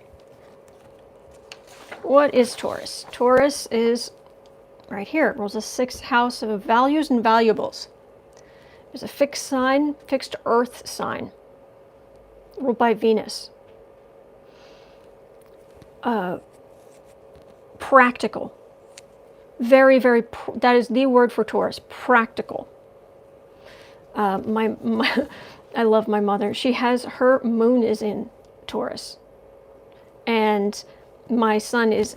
what is Taurus? Taurus is right here. It rules the 6th house of values and valuables. There's a fixed sign, fixed earth sign, ruled by Venus. Practical. Very, very, that is the word for Taurus, practical. I love my mother. She has, her moon is in Taurus. And my sun is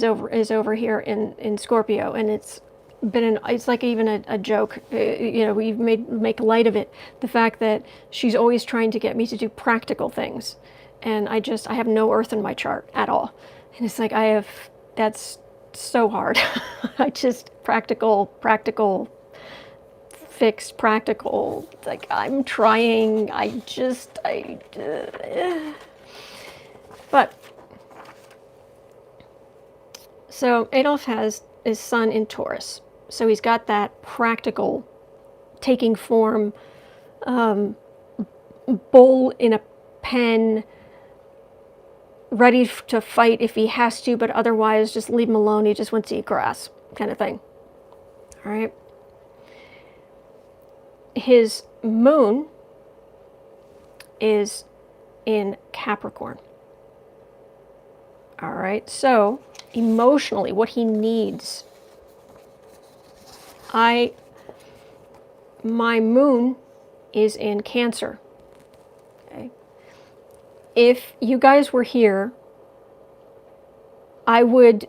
over here in Scorpio, and it's like even a joke. You know, we make light of it. The fact that she's always trying to get me to do practical things, and I have no earth in my chart at all. And it's like that's so hard. I just practical, fixed, practical. Like I'm trying. But. So Adolf has his sun in Taurus. So he's got that practical, taking form, bull in a pen, ready to fight if he has to, but otherwise just leave him alone. He just wants to eat grass, kind of thing. All right. His moon is in Capricorn. All right. So emotionally, what he needs. My moon is in Cancer. Okay. If you guys were here, I would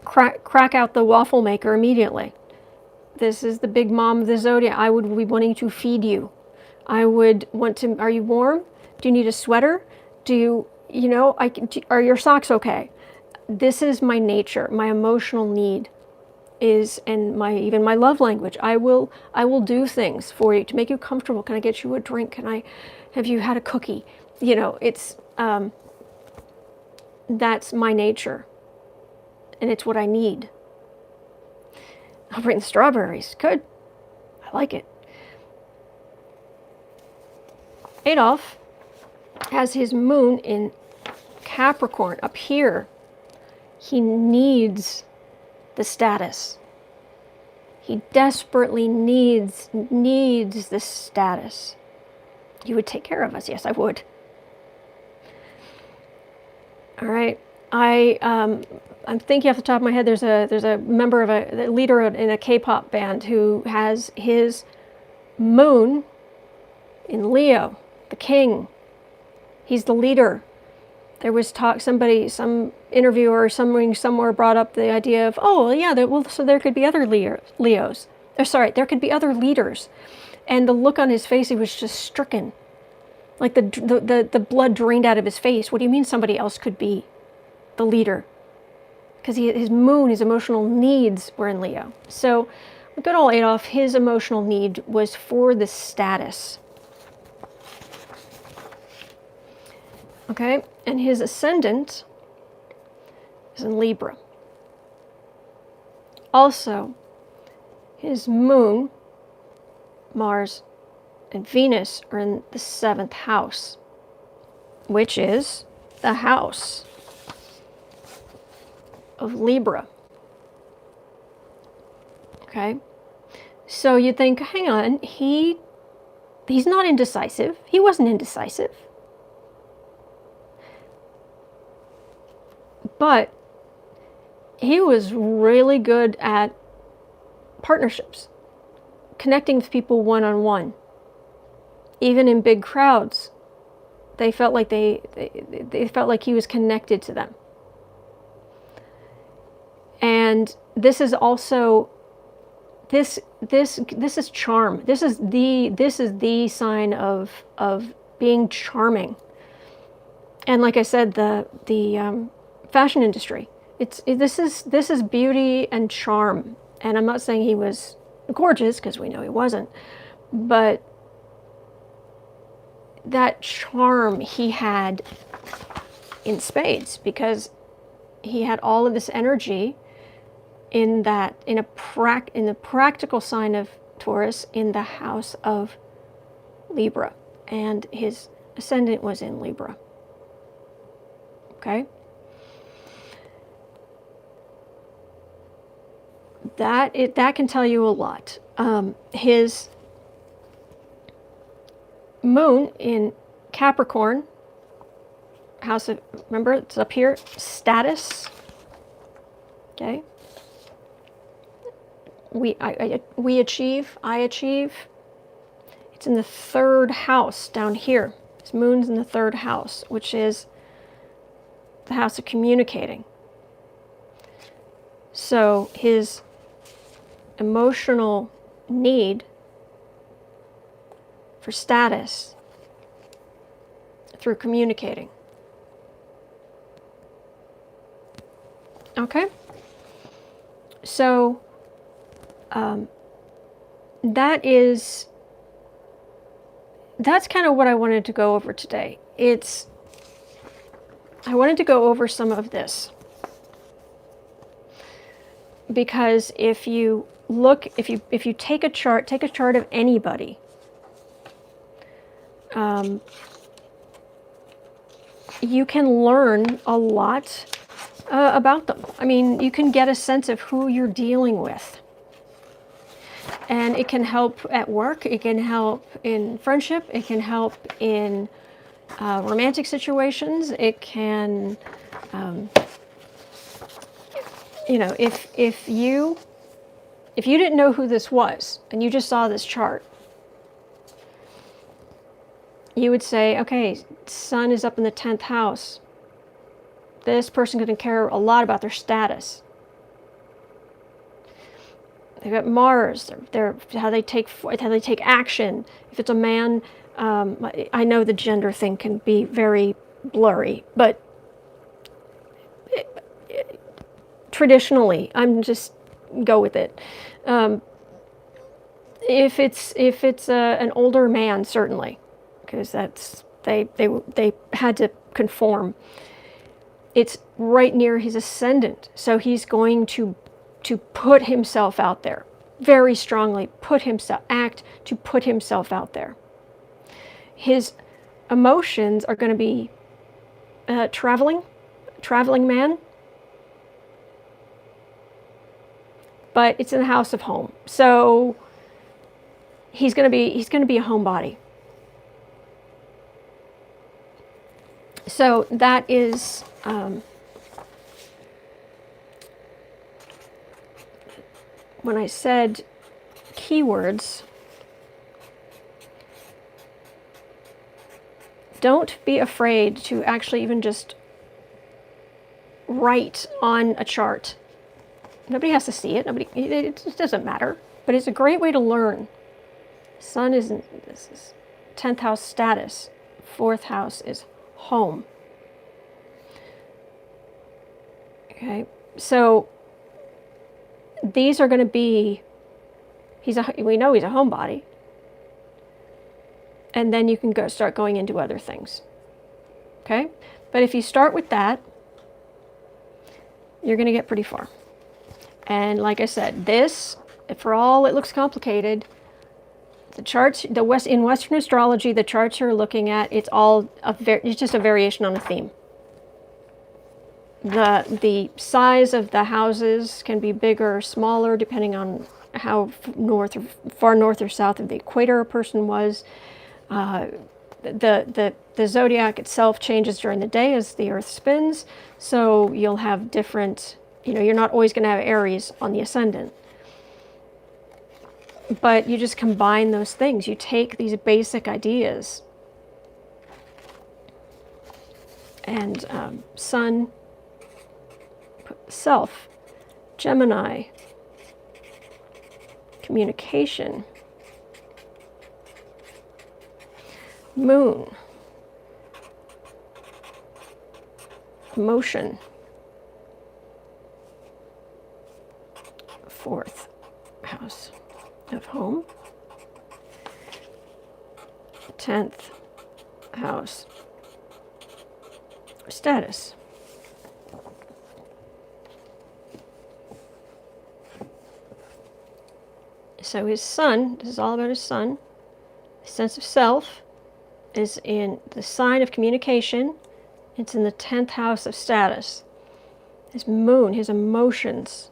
crack out the waffle maker immediately. This is the big mom of the zodiac. I would be wanting to feed you. I would want to, are you warm? Do you need a sweater? Are your socks okay? This is my nature. My emotional need is, and even my love language. I will do things for you to make you comfortable. Can I get you a drink? Have you had a cookie? You know, it's, that's my nature. And it's what I need. I'll bring the strawberries. Good. I like it. Adolf has his moon in Capricorn up here. He needs the status. He desperately needs the status. You would take care of us. Yes, I would. All right. I'm thinking off the top of my head, there's a member of a leader in a K-pop band who has his moon in Leo, the king. He's the leader. There was talk, some interviewer somewhere brought up the idea of, so there could be other Leos. There could be other leaders. And the look on his face, he was just stricken. Like the blood drained out of his face. What do you mean somebody else could be the leader? Because his moon, his emotional needs were in Leo. So good old Adolf, his emotional need was for the status. Okay, and his ascendant is in Libra. Also, his moon, Mars, and Venus are in the 7th house, which is the house of Libra. Okay, so you think, hang on, he's not indecisive. He wasn't indecisive. But he was really good at partnerships, connecting with people one-on-one, even in big crowds. They felt like they felt like he was connected to them. And this is also this is charm. This is the sign of being charming. And like I said, the fashion industry. This is beauty and charm. And I'm not saying he was gorgeous, because we know he wasn't, but that charm he had in spades, because he had all of this energy in the practical sign of Taurus, in the house of Libra, and his ascendant was in Libra. Okay? That can tell you a lot. His moon in Capricorn, house of, remember, it's up here, status. Okay? We achieve, I achieve. It's in the third house down here. His moon's in the third house, which is the house of communicating. So his emotional need for status through communicating. Okay? So that's kind of what I wanted to go over today. I wanted to go over some of this, because if you take a chart of anybody, you can learn a lot about them. I mean, you can get a sense of who you're dealing with. And it can help at work, it can help in friendship, it can help in romantic situations, it can, if you didn't know who this was and you just saw this chart, you would say, okay, sun is up in the 10th house. This person could care a lot about their status. They've got Mars. They're how they take action. If it's a man, I know the gender thing can be very blurry, but traditionally, I'm just go with it. If it's an older man, certainly, because they had to conform. It's right near his ascendant, so he's going to put himself out there very strongly, put himself out there. His emotions are going to be traveling man, but it's in the house of home, so he's going to be a homebody. So that is when I said keywords, don't be afraid to actually even just write on a chart. Nobody has to see it. It just doesn't matter. But it's a great way to learn. Sun this is 10th house status. 4th house is home. Okay, so these are going to be, we know he's a homebody. And then you can start going into other things. Okay? But if you start with that, you're going to get pretty far. And like I said, this, for all it looks complicated, the charts, in Western astrology, the charts you're looking at, it's just a variation on a theme. The size of the houses can be bigger or smaller depending on how far north or south of the equator a person was. The zodiac itself changes during the day as the Earth spins, so you'll have different. You're not always going to have Aries on the ascendant. But you just combine those things. You take these basic ideas And Sun, self, Gemini, communication, Moon, emotion, 4th house of home, 10th house, status. So his sun, this is all about his sun, his sense of self is in the sign of communication. It's in the 10th house of status. His moon, his emotions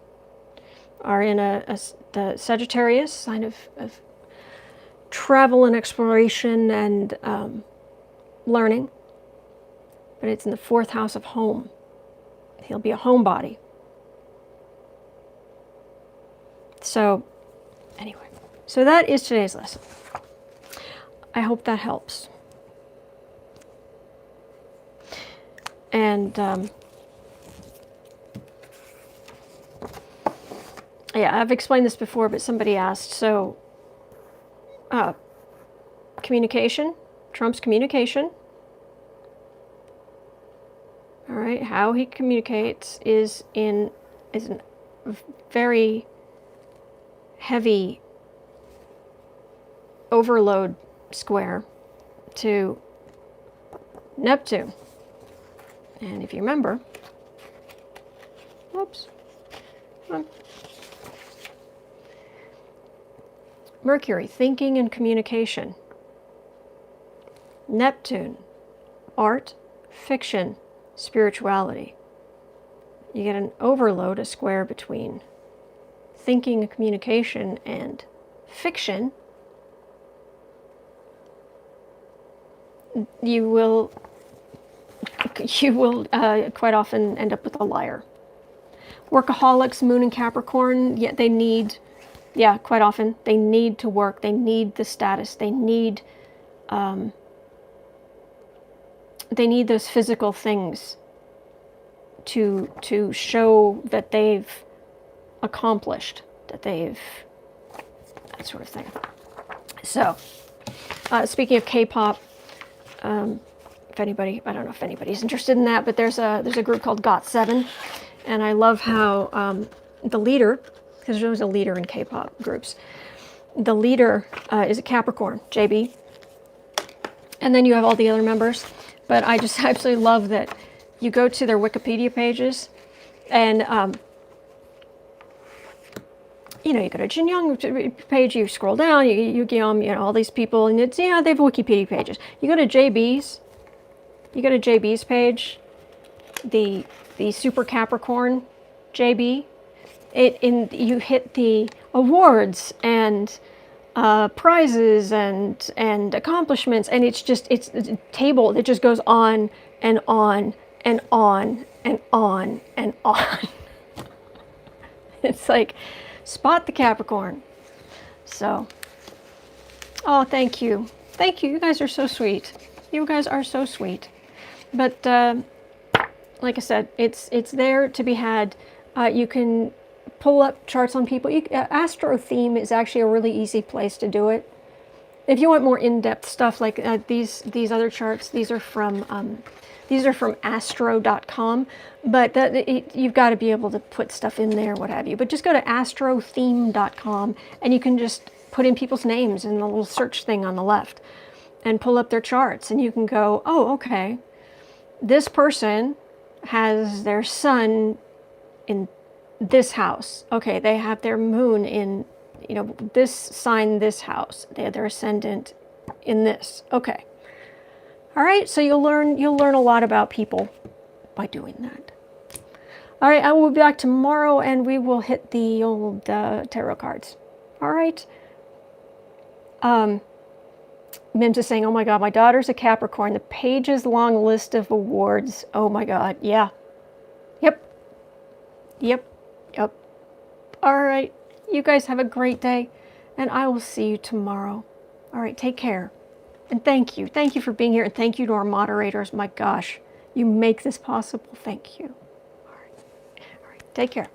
are in the Sagittarius, sign of travel and exploration and learning. But it's in the 4th house of home. He'll be a homebody. So, anyway, so that is today's lesson. I hope that helps. And yeah, I've explained this before, but somebody asked, so communication, Trump's communication. All right, how he communicates is a very heavy overload square to Neptune. And if you remember, whoops, Mercury, thinking and communication. Neptune, art, fiction, spirituality. You get an overload, a square between thinking and communication and fiction. You will quite often end up with a liar. Workaholics, Moon and Capricorn, quite often they need to work. They need the status. They need those physical things to show that they've accomplished, that sort of thing. So, speaking of K-pop, if anybody, I don't know if anybody's interested in that, but there's a group called GOT7, and I love how the leader, because there was a leader in K-pop groups, the leader is a Capricorn, JB, and then you have all the other members. But I just absolutely love that you go to their Wikipedia pages, and you go to Jin Young page, you scroll down, you all these people, and it's, they have Wikipedia pages. You go to JB's page, the Super Capricorn JB, you hit the awards and prizes and accomplishments, and it's a table that just goes on and on and on and on and on. It's like, spot the Capricorn. So, oh, thank you. You guys are so sweet. You guys are so sweet. But like I said, it's there to be had. You can pull up charts on people. Astro Theme is actually a really easy place to do it. If you want more in-depth stuff like these other charts, these are from astro.com, but you've got to be able to put stuff in there, what have you. But just go to astrotheme.com, and you can just put in people's names in the little search thing on the left and pull up their charts, and you can go, oh, okay, this person has their sun in this house. Okay, they have their moon in, this sign, this house. They have their ascendant in this. Okay. All right, so you'll learn a lot about people by doing that. All right, I will be back tomorrow, and we will hit the old tarot cards. All right. Mims is saying, oh my God, my daughter's a Capricorn. The pages long list of awards. Oh my God, yeah. Yep. All right, you guys have a great day, and I will see you tomorrow. All right, take care. And thank you for being here, and thank you to our moderators. My gosh, You make this possible. Thank you. All right. All right. Take care.